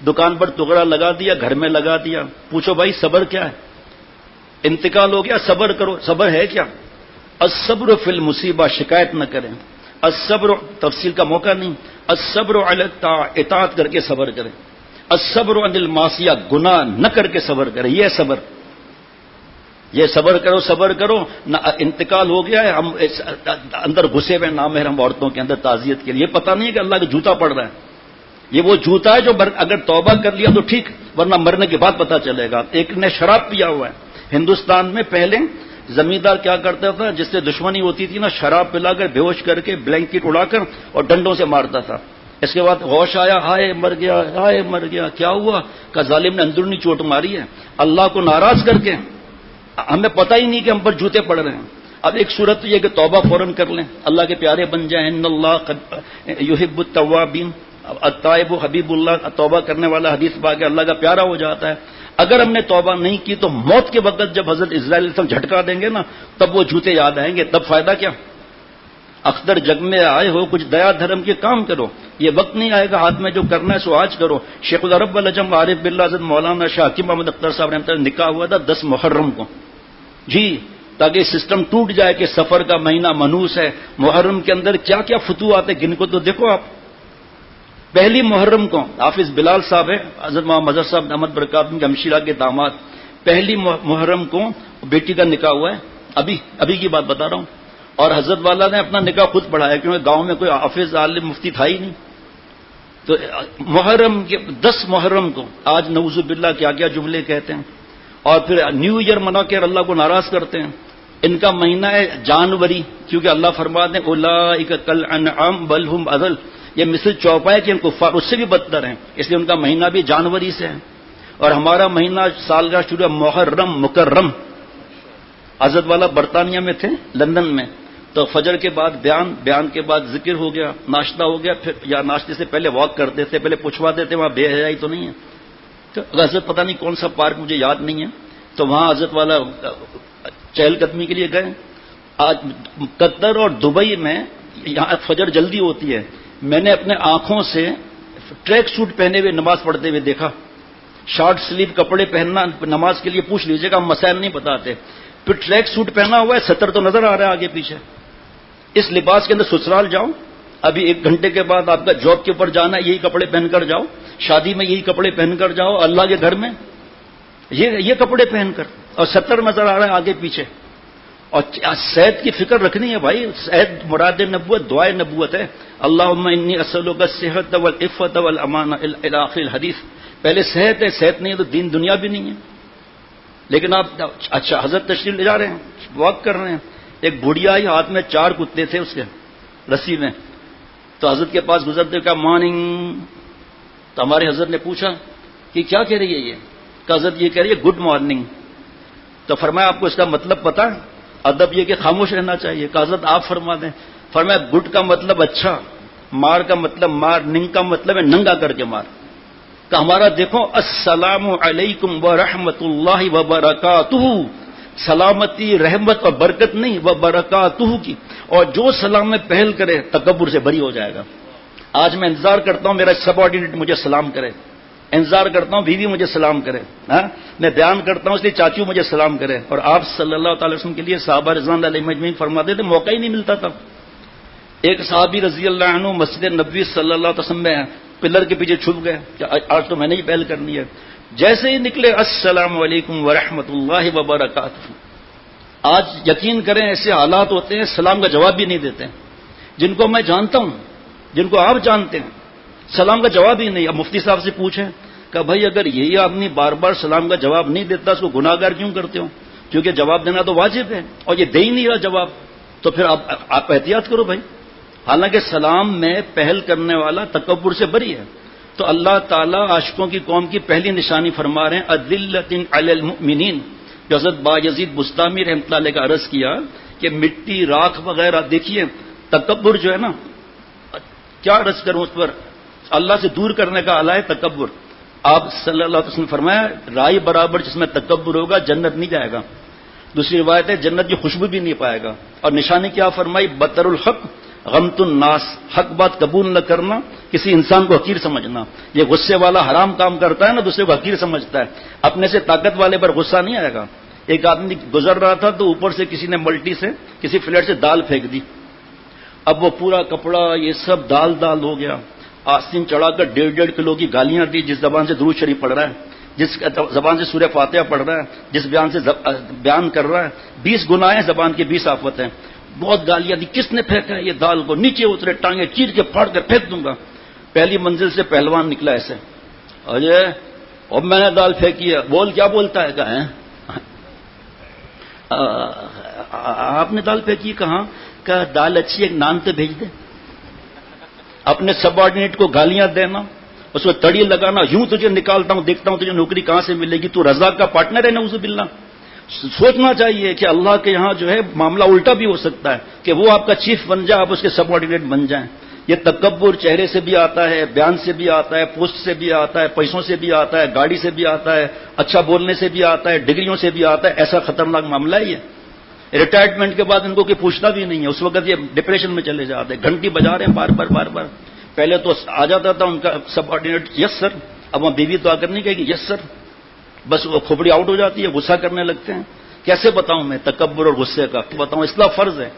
Speaker 2: دکان پر ٹکڑا لگا دیا، گھر میں لگا دیا، پوچھو بھائی صبر کیا ہے؟ انتقال ہو گیا، صبر کرو، صبر ہے کیا؟ الصبر فی المصیبہ، شکایت نہ کریں، الصبر تفصیل کا موقع نہیں، الصبر علی اطاعت کر کے صبر کریں، الصبر عن المعصیہ، گناہ نہ کر کے صبر کریں، یہ صبر، یہ صبر کرو، صبر کرو نہ۔ انتقال ہو گیا ہے، ہم اندر گھسے ہوئے نامحرم عورتوں کے اندر تعزیت کے لیے، پتہ نہیں ہے کہ اللہ کا جوتا پڑ رہا ہے، یہ وہ جوتا ہے جو اگر توبہ کر لیا تو ٹھیک، ورنہ مرنے کے بعد پتہ چلے گا۔ ایک نے شراب پیا ہوا ہے، ہندوستان میں پہلے زمیندار کیا کرتا تھا، جس سے دشمنی ہوتی تھی نا، شراب پلا کر بے ہوش کر کے بلینکٹ اڑا کر اور ڈنڈوں سے مارتا تھا۔ اس کے بعد ہوش آیا، ہائے مر گیا، ہائے مر گیا، کیا ہوا؟ کہ ظالم نے اندرونی چوٹ ماری ہے، اللہ کو ناراض کر کے، ہمیں پتہ ہی نہیں کہ ہم پر جوتے پڑ رہے ہیں۔ اب ایک صورت یہ کہ توبہ فوراً کر لیں، اللہ کے پیارے بن جائیں، ان اللہ یحب التوابین، التائب حبیب اللہ، توبہ کرنے والا حدیث پاک ہے، اللہ کا پیارا ہو جاتا ہے۔ اگر ہم نے توبہ نہیں کی تو موت کے وقت جب حضرت اسرائیل سے جھٹکا دیں گے نا، تب وہ جوتے یاد آئیں گے، تب فائدہ کیا؟ اختر جگ میں آئے ہو، کچھ دیا دھرم کے کام کرو، یہ وقت نہیں آئے گا ہاتھ میں جو کرنا ہے سو آج کرو۔ شیخ العرب العجم عارف باللہ حضرت مولانا شاہ حکیم محمد اختر صاحب رحمۃ اللہ نکاح ہوا تھا 10 محرم کو، جی، تاکہ سسٹم ٹوٹ جائے کہ سفر کا مہینہ منحوس ہے، محرم کے اندر کیا کیا فتوحات ہیں، گن کو تو دیکھو آپ۔ پہلی محرم کو حافظ بلال صاحب ہے، حضرت محمد مظہر صاحب احمد برکات کے ہمشیرہ کے داماد، پہلی محرم کو بیٹی کا نکاح ہوا ہے، ابھی کی بات بتا رہا ہوں، اور حضرت والا نے اپنا نکاح خود پڑھایا، کیونکہ گاؤں میں کوئی حافظ عالم مفتی تھا ہی نہیں۔ تو محرم کے 10 محرم کو، آج نعوذ باللہ کیا کیا جملے کہتے ہیں، اور پھر نیو ایئر منا کر اللہ کو ناراض کرتے ہیں۔ ان کا مہینہ ہے جانوری، کیونکہ اللہ فرماتے ہیں اولئک کالانعام بل ہم اضل، یہ مثل چوپائے کہ ان کفار اس سے بھی بدتر ہیں، اس لیے ان کا مہینہ بھی جانوری سے ہے۔ اور ہمارا مہینہ سال کا شروع محرم مکرم۔ حضرت والا برطانیہ میں تھے، لندن میں، تو فجر کے بعد بیان کے بعد ذکر ہو گیا، ناشتہ ہو گیا، پھر یا ناشتے سے پہلے واک کرتے تھے، پہلے پوچھواتے تھے وہاں بے حیائی تو نہیں ہے، تو حضرت پتہ نہیں کون سا پارک مجھے یاد نہیں ہے، تو وہاں حضرت والا چہل قدمی کے لیے گئے۔ آج قطر اور دبئی میں یہاں فجر جلدی ہوتی ہے، میں نے اپنے آنکھوں سے ٹریک سوٹ پہنے ہوئے نماز پڑھتے ہوئے دیکھا، شارٹ سلیو کپڑے پہننا نماز کے لیے پوچھ لیجیے گا، ہم مسائل نہیں بتاتے، پھر ٹریک سوٹ پہنا ہوا ہے، 70 تو نظر آ رہا ہے آگے پیچھے، اس لباس کے اندر سسرال جاؤ، ابھی 1 گھنٹے کے بعد آپ کا جاب کے اوپر جانا ہے، یہی کپڑے پہن کر جاؤ، شادی میں یہی کپڑے پہن کر جاؤ، اللہ کے گھر میں یہ کپڑے پہن کر، اور 70 نظر آ رہا ہے آگے پیچھے۔ اور صحت کی فکر رکھنی ہے بھائی، صحت مراد نبوت، دعائے نبوت ہے، اللہم انی اسألک الصحۃ والعفۃ والامان الی آخر الحدیث۔ پہلے صحت ہے، صحت نہیں ہے تو دین دنیا بھی نہیں ہے۔ لیکن آپ اچھا حضرت تشریف لے جا رہے ہیں، واک کر رہے ہیں، ایک بڑھیا آئی، ہاتھ میں 4 کتے تھے اس کے رسی میں، تو حضرت کے پاس گزرتے کہا مارننگ، تو ہمارے حضرت نے پوچھا کہ کیا کہہ رہی ہے یہ؟ کہ حضرت یہ کہہ رہی ہے گڈ مارننگ۔ تو فرمایا آپ کو اس کا مطلب پتہ ہے؟ ادب یہ کہ خاموش رہنا چاہیے۔ کہ حضرت آپ فرما دیں۔ فرمایا گڈ کا مطلب اچھا، مار کا مطلب مار، ننگ کا مطلب ہے ننگا کر کے مار۔ کہ ہمارا دیکھو السلام علیکم ورحمۃ اللہ وبرکاتہ، سلامتی رحمت اور برکت نہیں، وبرکاتہ کی، اور جو سلام میں پہل کرے تکبر سے بری ہو جائے گا۔ آج میں انتظار کرتا ہوں میرا سب آرڈینیٹ مجھے سلام کرے، انتظار کرتا ہوں بیوی مجھے سلام کرے، میں بیان کرتا ہوں اس لیے چاچو مجھے سلام کرے، اور آپ صلی اللہ تعالی وسلم کے لیے صحابہ رضوان اللہ علیہم اجمعین فرماتے تھے موقع ہی نہیں ملتا تھا۔ ایک صحابی رضی اللہ عنہ مسجد نبوی صلی اللہ علیہ وسلم میں پلر کے پیچھے چھپ گئے کہ آج تو میں نے ہی پہل کرنی ہے، جیسے ہی نکلے السلام علیکم ورحمۃ اللہ وبرکاتہ۔ آج یقین کریں ایسے حالات ہوتے ہیں سلام کا جواب بھی نہیں دیتے، جن کو میں جانتا ہوں، جن کو آپ جانتے ہیں، سلام کا جواب ہی نہیں۔ اب مفتی صاحب سے پوچھیں کہ بھائی اگر یہی آدمی بار بار سلام کا جواب نہیں دیتا اس کو گناہگار کیوں کرتے ہو؟ کیونکہ جواب دینا تو واجب ہے اور یہ دے ہی نہیں رہا جواب، تو پھر آپ احتیاط کرو بھائی۔ حالانکہ سلام میں پہل کرنے والا تکبر سے بری ہے۔ تو اللہ تعالیٰ عاشقوں کی قوم کی پہلی نشانی فرما رہے ہیں اذلۃ علی المؤمنین، جو حضرت بایزید بستامی رحمۃ اللہ علیہ کا عرض کیا کہ مٹی راکھ وغیرہ، دیکھیے تکبر جو ہے نا، کیا عرض کروں اس پر، اللہ سے دور کرنے کا آلہ ہے تکبر۔ آپ صلی اللہ علیہ وسلم نے فرمایا رائی برابر جس میں تکبر ہوگا جنت نہیں جائے گا۔ دوسری روایت ہے جنت کی خوشبو بھی نہیں پائے گا۔ اور نشانی کیا فرمائی، بطر الحق غمت الناس، حق بات قبول نہ کرنا، کسی انسان کو حقیر سمجھنا۔ یہ غصے والا حرام کام کرتا ہے نا، دوسرے کو حقیر سمجھتا ہے، اپنے سے طاقت والے پر غصہ نہیں آئے گا۔ ایک آدمی گزر رہا تھا تو اوپر سے کسی نے ملٹی سے کسی فلیٹ سے دال پھینک دی، اب وہ پورا کپڑا یہ سب دال ہو گیا۔ آستین چڑھا کر 1.5 کلو کی گالیاں دی، جس زبان سے درود شریف پڑھ رہا ہے، جس زبان سے سورہ فاتحہ پڑھ رہا ہے، جس بیان سے بیان کر رہا ہے، 20 گناہ ہیں زبان کے، 20 آفتیں، بہت گالیاں دی۔ کس نے پھینکا ہے یہ دال کو؟ نیچے اترے، ٹانگیں چیر کے پھاڑ کر پھینک دوں گا۔ پہلی منزل سے پہلوان نکلا ایسے، اجے اب میں نے دال پھینکی ہے، بول کیا بولتا ہے؟ کہا آپ نے دال پھینکی؟ کہاں؟ کہا دال اچھی ایک نان تو بھیج دے۔ اپنے سب آرڈینیٹ کو گالیاں دینا، اس کو تڑی لگانا، یوں تجھے نکالتا ہوں دیکھتا ہوں تجھے نوکری کہاں سے ملے گی، تو رزاق کا پارٹنر ہے نعوذ باللہ۔ سوچنا چاہیے کہ اللہ کے یہاں جو ہے معاملہ الٹا بھی ہو سکتا ہے کہ وہ آپ کا چیف بن جائے، آپ اس کے سب آرڈینیٹ بن جائیں۔ یہ تکبر چہرے سے بھی آتا ہے، بیان سے بھی آتا ہے، پوسٹ سے بھی آتا ہے، پیسوں سے بھی آتا ہے، گاڑی سے بھی آتا ہے، اچھا بولنے سے بھی آتا ہے، ڈگریوں سے بھی آتا ہے۔ ایسا خطرناک معاملہ ہے یہ۔ ریٹائرمنٹ کے بعد ان کو کوئی پوچھتا بھی نہیں ہے، اس وقت یہ ڈپریشن میں چلے جاتے ہیں، گھنٹی بجا رہے ہیں بار بار۔ پہلے تو آ جاتا تھا ان کا سب آرڈینیٹ یس سر، اب وہاں بیوی تو آ کر نہیں کہے گی یس سر، بس وہ کھوپڑی آؤٹ ہو جاتی ہے، غصہ کرنے لگتے ہیں۔ کیسے بتاؤں میں تکبر اور غصے کا بتاؤں، اصلاح فرض ہے۔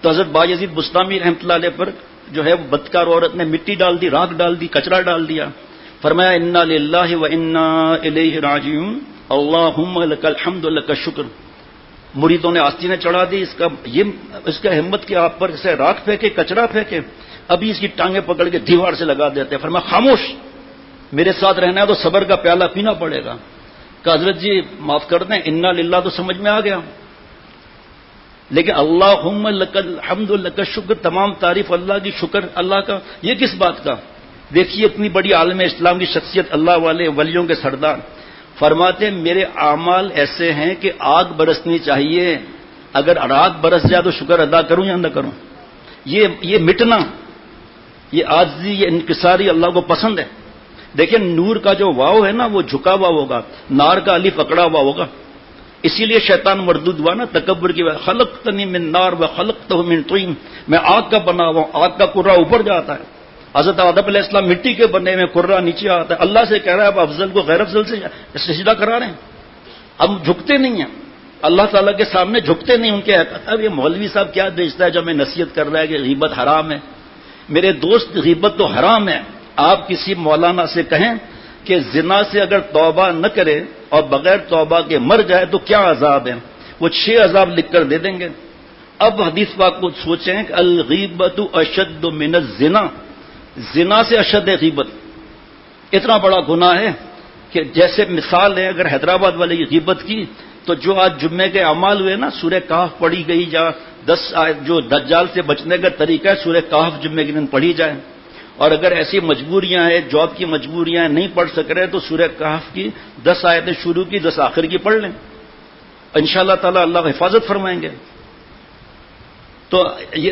Speaker 2: تو حضرت بایزید بستامی رحمۃ اللہ علیہ پر جو ہے بدکار عورت نے مٹی ڈال دی، راکھ ڈال دی، کچرا ڈال دیا، فرمایا انا للہ و انا الیہ راجعون، اللہم لک الحمد لک الشکر۔ مریدوں نے آستینیں چڑھا دی، اس کا ہمت کہ آپ پر سے راکھ پھینکے، کچرا پھینکے، ابھی اس کی ٹانگیں پکڑ کے دیوار سے لگا دیتے ہیں۔ فرمایا خاموش، میرے ساتھ رہنا ہے تو صبر کا پیالہ پینا پڑے گا۔ کہ حضرت جی معاف کر دیں، انا للہ تو سمجھ میں آ گیا، لیکن اللہم لک الحمد لک الشکر، تمام تعریف اللہ کی، شکر اللہ کا، یہ کس بات کا؟ دیکھیے اتنی بڑی عالم اسلام کی شخصیت، اللہ والے ولیوں کے سردار فرماتے میرے اعمال ایسے ہیں کہ آگ برسنی چاہیے، اگر آگ برس جائے تو شکر ادا کروں یا نہ کروں؟ یہ مٹنا، یہ عاجزی، یہ انکساری اللہ کو پسند ہے۔ دیکھیں نور کا جو واو ہے نا وہ جھکا ہوا ہوگا، نار کا الف اکڑا ہوا ہوگا، اسی لیے شیطان مردود ہوا نا تکبر کی وجہ، خلقتنی من نار و خلقتہ من طین، میں آگ کا بنا ہوا ہوں، آگ کا کرہ اوپر جاتا ہے، حضرت آدم علیہ السلام مٹی کے بنے میں، کرہ نیچے آتا ہے، اللہ سے کہہ رہا ہے اب افضل کو غیر افضل سے سجدہ کرا رہے ہیں، ہم جھکتے نہیں ہیں اللہ تعالیٰ کے سامنے، جھکتے نہیں ان کے۔ اب یہ مولوی صاحب کیا بیچتا ہے جو ہمیں نصیحت کر رہا ہے کہ غیبت حرام ہے؟ میرے دوست غیبت تو حرام ہے۔ آپ کسی مولانا سے کہیں کہ زنا سے اگر توبہ نہ کرے اور بغیر توبہ کے مر جائے تو کیا عذاب ہے، وہ 6 عذاب لکھ کر دے دیں گے۔ اب حدیث پاک کو سوچیں کہ الغیبت اشد من الزنا، زنا سے اشد ہے غیبت، اتنا بڑا گناہ ہے کہ جیسے مثال ہے اگر حیدرآباد والے کی غیبت کی تو جو آج جمعے کے اعمال ہوئے نا، سورہ کہف پڑھی گئی، یا 10 آیت جو دجال سے بچنے کا طریقہ ہے، سورہ کہف جمعے کے دن پڑھی جائے، اور اگر ایسی مجبوریاں ہیں، جاب کی مجبوریاں نہیں پڑھ سک رہے تو سورہ کہف کی 10 آیتیں شروع کی، 10 آخر کی پڑھ لیں، انشاءاللہ تعالی اللہ حفاظت فرمائیں گے۔ تو یہ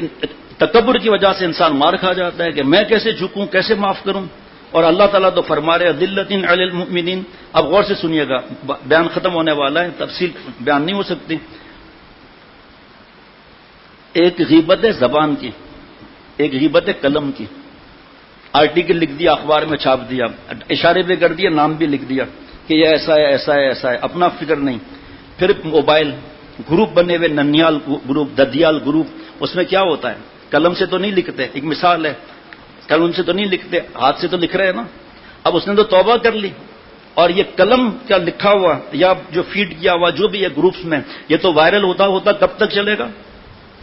Speaker 2: تکبر کی وجہ سے انسان مار کھا جاتا ہے کہ میں کیسے جھکوں، کیسے معاف کروں، اور اللہ تعالیٰ تو فرما رہے اذلۃ علی المؤمنین۔ اب غور سے سنیے گا، بیان ختم ہونے والا ہے، تفصیل بیان نہیں ہو سکتی۔ ایک غیبت ہے زبان کی، ایک غیبت ہے قلم کی، آرٹیکل لکھ دیا، اخبار میں چھاپ دیا، اشارے پہ کر دیا، نام بھی لکھ دیا کہ یہ ایسا ہے ایسا ہے ایسا ہے، اپنا فکر نہیں۔ پھر موبائل گروپ بنے ہوئے، ننیال گروپ، ددیال گروپ، اس میں کیا ہوتا ہے، قلم سے تو نہیں لکھتے، ایک مثال ہے، قلم سے تو نہیں لکھتے، ہاتھ سے تو لکھ رہے ہیں نا۔ اب اس نے تو توبہ کر لی، اور یہ قلم کا لکھا ہوا یا جو فیڈ کیا ہوا جو بھی ہے گروپس میں، یہ تو وائرل ہوتا کب تک چلے گا؟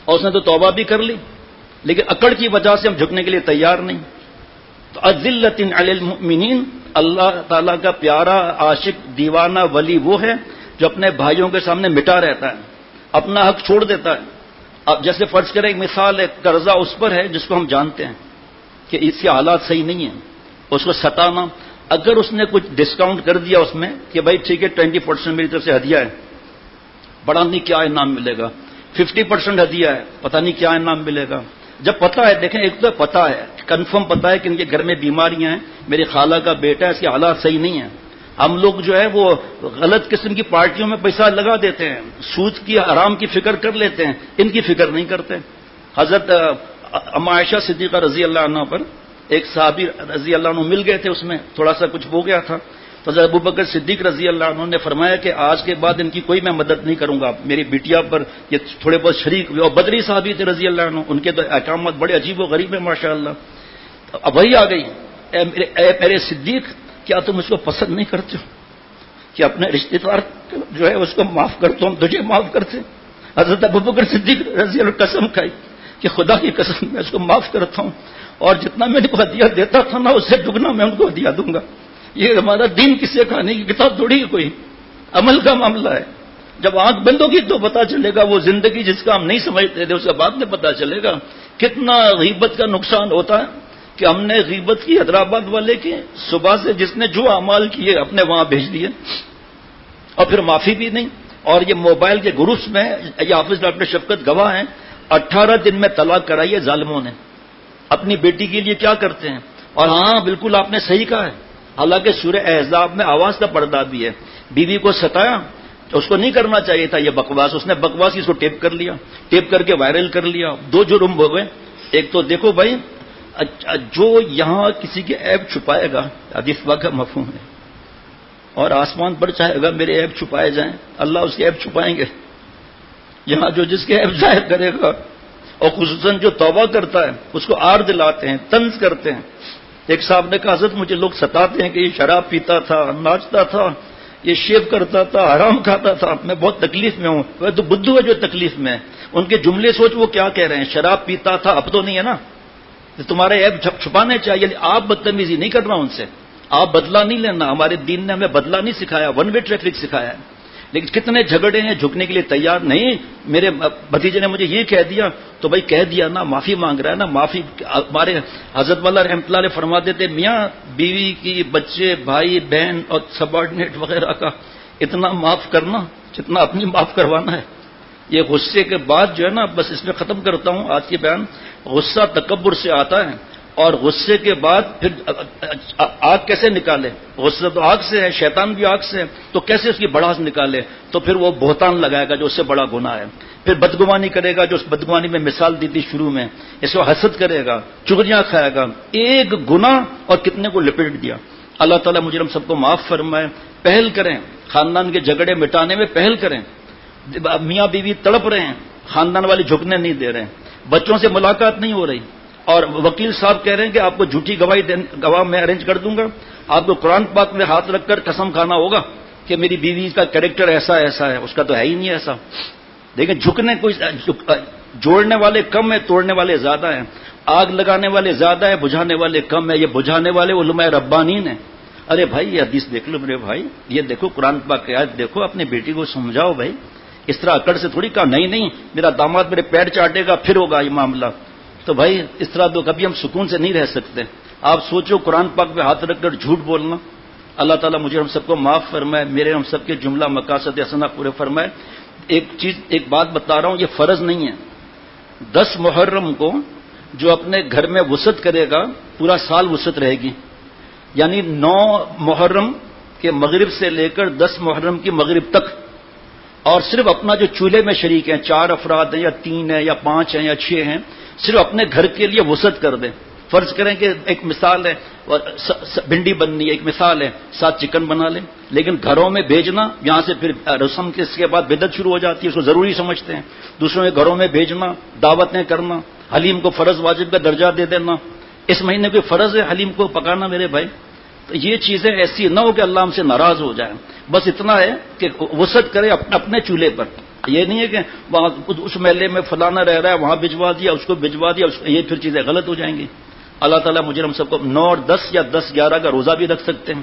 Speaker 2: اور اس نے تو توبہ بھی کر لی، لیکن اکڑ کی وجہ سے ہم جھکنے کے لیے تیار نہیں۔ تو اذلۃ علی المؤمنین، اللہ تعالیٰ کا پیارا عاشق دیوانہ ولی وہ ہے جو اپنے بھائیوں کے سامنے مٹا رہتا ہے، اپنا حق چھوڑ دیتا ہے. اب جیسے فرض کریں ایک مثال ہے، قرضہ اس پر ہے جس کو ہم جانتے ہیں کہ اس کے حالات صحیح نہیں ہیں، اس کو ستانا. اگر اس نے کچھ ڈسکاؤنٹ کر دیا اس میں کہ بھائی ٹھیک ہے 20% میری طرف سے ہدیہ ہے، بڑا نہیں کیا انعام ملے گا، 50% ہدیہ ہے، پتہ نہیں کیا انعام ملے گا. جب پتہ ہے، دیکھیں ایک تو پتہ ہے، کنفرم پتہ ہے کہ ان کے گھر میں بیماریاں ہیں، میری خالہ کا بیٹا ہے، اس کے حالات صحیح نہیں ہیں. ہم لوگ جو ہے وہ غلط قسم کی پارٹیوں میں پیسہ لگا دیتے ہیں، سود کی حرام کی فکر کر لیتے ہیں، ان کی فکر نہیں کرتے. حضرت اما عائشہ صدیقہ رضی اللہ عنہ پر ایک صحابی رضی اللہ عنہ مل گئے تھے، اس میں تھوڑا سا کچھ ہو گیا تھا. تو حضرت ابوبکر صدیق رضی اللہ عنہ نے فرمایا کہ آج کے بعد ان کی کوئی میں مدد نہیں کروں گا، میری بیٹیا پر یہ تھوڑے بہت شریک ہوئے. اور بدری صحابی تھے رضی اللہ عنہ، ان کے تو احکامات بڑے عجیب و غریب ہیں ماشاء اللہ. اب وہی آ گئی، اے میرے صدیق، کیا تم اس کو پسند نہیں کرتے ہو کہ اپنے رشتے دار جو ہے اس کو معاف کرتا ہوں، تجھے معاف کرتے. حضرت ابوبکر صدیق رضی اللہ عنہ قسم کھائی کہ خدا کی قسم میں اس کو معاف کرتا ہوں، اور جتنا میں ان کو ہدیہ دیتا تھا نا اس سے دگنا میں ان کو ہدیہ دوں گا. یہ ہمارا دین کسے کھانے کی کتاب تھوڑی ہے، کوئی عمل کا معاملہ ہے. جب آنکھ بند ہوگی تو پتا چلے گا، وہ زندگی جس کا ہم نہیں سمجھتے تھے اس کے بعد میں پتا چلے گا کتنا غیبت کا نقصان ہوتا ہے. کہ ہم نے غیبت کی حیدرآباد والے کی، صبح سے جس نے جو اعمال کیے اپنے وہاں بھیج دیے، اور پھر معافی بھی نہیں. اور یہ موبائل کے گروپس میں یہ حافظ ڈاکٹر شفقت گواہ ہیں، 18 دن میں طلاق کرائی ہے ظالموں نے. اپنی بیٹی کے لیے کیا کرتے ہیں. اور ہاں بالکل آپ نے صحیح کہا ہے، حالانکہ سورہ احزاب میں آواز کا پردہ بھی ہے. بیوی کو ستایا تو اس کو نہیں کرنا چاہیے تھا یہ بکواس، اس نے بکواس اس کو ٹیپ کر لیا، ٹیپ کر کے وائرل کر لیا. 2 جرم ہو گئے. ایک تو دیکھو بھائی، جو یہاں کسی کے عیب چھپائے گا، حدیث پاک کا مفہوم ہے، اور آسمان پر چاہے گا میرے عیب چھپائے جائیں، اللہ اس کے عیب چھپائیں گے. یہاں جو جس کے عیب ظاہر کرے گا، اور خصوصاً جو توبہ کرتا ہے اس کو آر دلاتے ہیں، طنز کرتے ہیں. ایک صاحب نے کہا حضرت مجھے لوگ ستاتے ہیں کہ یہ شراب پیتا تھا، ناچتا تھا، یہ شیو کرتا تھا، حرام کھاتا تھا، میں بہت تکلیف میں ہوں. وہ تو بدھو ہے جو تکلیف میں ہے. ان کے جملے سوچ وہ کیا کہہ رہے ہیں، شراب پیتا تھا اب تو نہیں ہے نا، تمہارے عیب چھپانے چاہیے. آپ بدتمیزی نہیں کرنا ان سے، آپ بدلہ نہیں لینا. ہمارے دین نے ہمیں بدلہ نہیں سکھایا، ون وے ٹریفک سکھایا ہے. لیکن کتنے جھگڑے ہیں، جھکنے کے لیے تیار نہیں. میرے بھتیجے نے مجھے یہ کہہ دیا تو بھائی کہہ دیا نا، معافی مانگ رہا ہے نا. معافی ہمارے حضرت والا رحمۃ اللہ علیہ فرماتے تھے، میاں بیوی کی، بچے، بھائی بہن اور سبارڈینیٹ وغیرہ کا اتنا معاف کرنا جتنا اپنی معاف کروانا ہے. یہ غصے کے بعد جو ہے نا، بس اس میں ختم کرتا ہوں آج کے بیان. غصہ تکبر سے آتا ہے، اور غصے کے بعد پھر آگ کیسے نکالے. غصہ تو آگ سے ہے، شیطان بھی آگ سے ہے، تو کیسے اس کی بڑاس نکالے. تو پھر وہ بہتان لگائے گا جو اس سے بڑا گناہ ہے. پھر بدگمانی کرے گا جو اس بدگمانی میں مثال دی تھی شروع میں، اس کو حسد کرے گا، چغلیاں کھائے گا. ایک گناہ اور کتنے کو لپیٹ دیا. اللہ تعالیٰ مجھے ہم سب کو معاف فرمائے. پہل کریں، خاندان کے جھگڑے مٹانے میں پہل کریں. میاں بیوی تڑپ رہے ہیں، خاندان والے جھکنے نہیں دے رہے ہیں، بچوں سے ملاقات نہیں ہو رہی، اور وکیل صاحب کہہ رہے ہیں کہ آپ کو جھوٹی گواہ میں ارینج کر دوں گا. آپ کو قرآن پاک میں ہاتھ رکھ کر قسم کھانا ہوگا کہ میری بیوی کا کریکٹر ایسا ایسا ہے. اس کا تو ہے ہی نہیں ایسا. دیکھیں جھکنے کوئی جوڑنے والے کم ہیں، توڑنے والے زیادہ ہیں. آگ لگانے والے زیادہ ہیں، بجھانے والے کم ہیں. یہ بجھانے والے علماء ربانین ہیں. ارے بھائی یہ حدیث دیکھ لو میرے بھائی، یہ دیکھو قرآن پاک کی آیت دیکھو، اپنی بیٹی کو سمجھاؤ بھائی. اس طرح اکڑ سے تھوڑی کہا نہیں میرا داماد میرے پیر چاٹے گا پھر ہوگا یہ معاملہ. تو بھائی اس طرح تو کبھی ہم سکون سے نہیں رہ سکتے. آپ سوچو قرآن پاک پہ ہاتھ رکھ کر جھوٹ بولنا. اللہ تعالیٰ مجھے ہم سب کو معاف فرمائے، میرے ہم سب کے جملہ مقاصد حسنہ پورے فرمائے. ایک بات بتا رہا ہوں، یہ فرض نہیں ہے. 10 محرم کو جو اپنے گھر میں وسعت کرے گا پورا سال وسعت رہے گی. یعنی 9 محرم کے مغرب سے لے کر 10 محرم کی مغرب تک، اور صرف اپنا جو چولہے میں شریک ہیں، 4 افراد ہیں یا 3 ہیں یا 5 ہیں یا 6 ہیں، صرف اپنے گھر کے لیے وسعت کر دیں. فرض کریں کہ ایک مثال ہے بھنڈی بننی ہے، ایک مثال ہے 7 چکن بنا لیں. لیکن گھروں میں بھیجنا، یہاں سے پھر رسم کے اس کے بعد بدعت شروع ہو جاتی ہے، اس کو ضروری سمجھتے ہیں. دوسروں کے گھروں میں بھیجنا، دعوتیں کرنا، حلیم کو فرض واجب کا درجہ دے دینا. اس مہینے کوئی فرض ہے حلیم کو پکانا میرے بھائی. تو یہ چیزیں ایسی نہ ہو کہ اللہ ہم سے ناراض ہو جائے. بس اتنا ہے کہ وسعت کرے اپنے چولہے پر. یہ نہیں ہے کہ وہاں اس محلے میں فلانا رہ رہا ہے وہاں بھجوا دیا، اس کو بھجوا دیا، یہ پھر چیزیں غلط ہو جائیں گی. اللہ تعالیٰ مجھے ہم سب کو 9 اور 10 یا 10-11 کا روزہ بھی رکھ سکتے ہیں.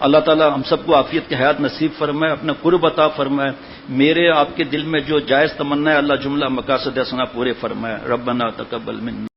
Speaker 2: اللہ تعالیٰ ہم سب کو عافیت کی حیات نصیب فرمائے, اپنا قرب عطا فرمائے. میرے آپ کے دل میں جو جائز تمنا ہے اللہ جملہ مقاصد حسنہ پورے فرمائے. ربنا تقبل منا.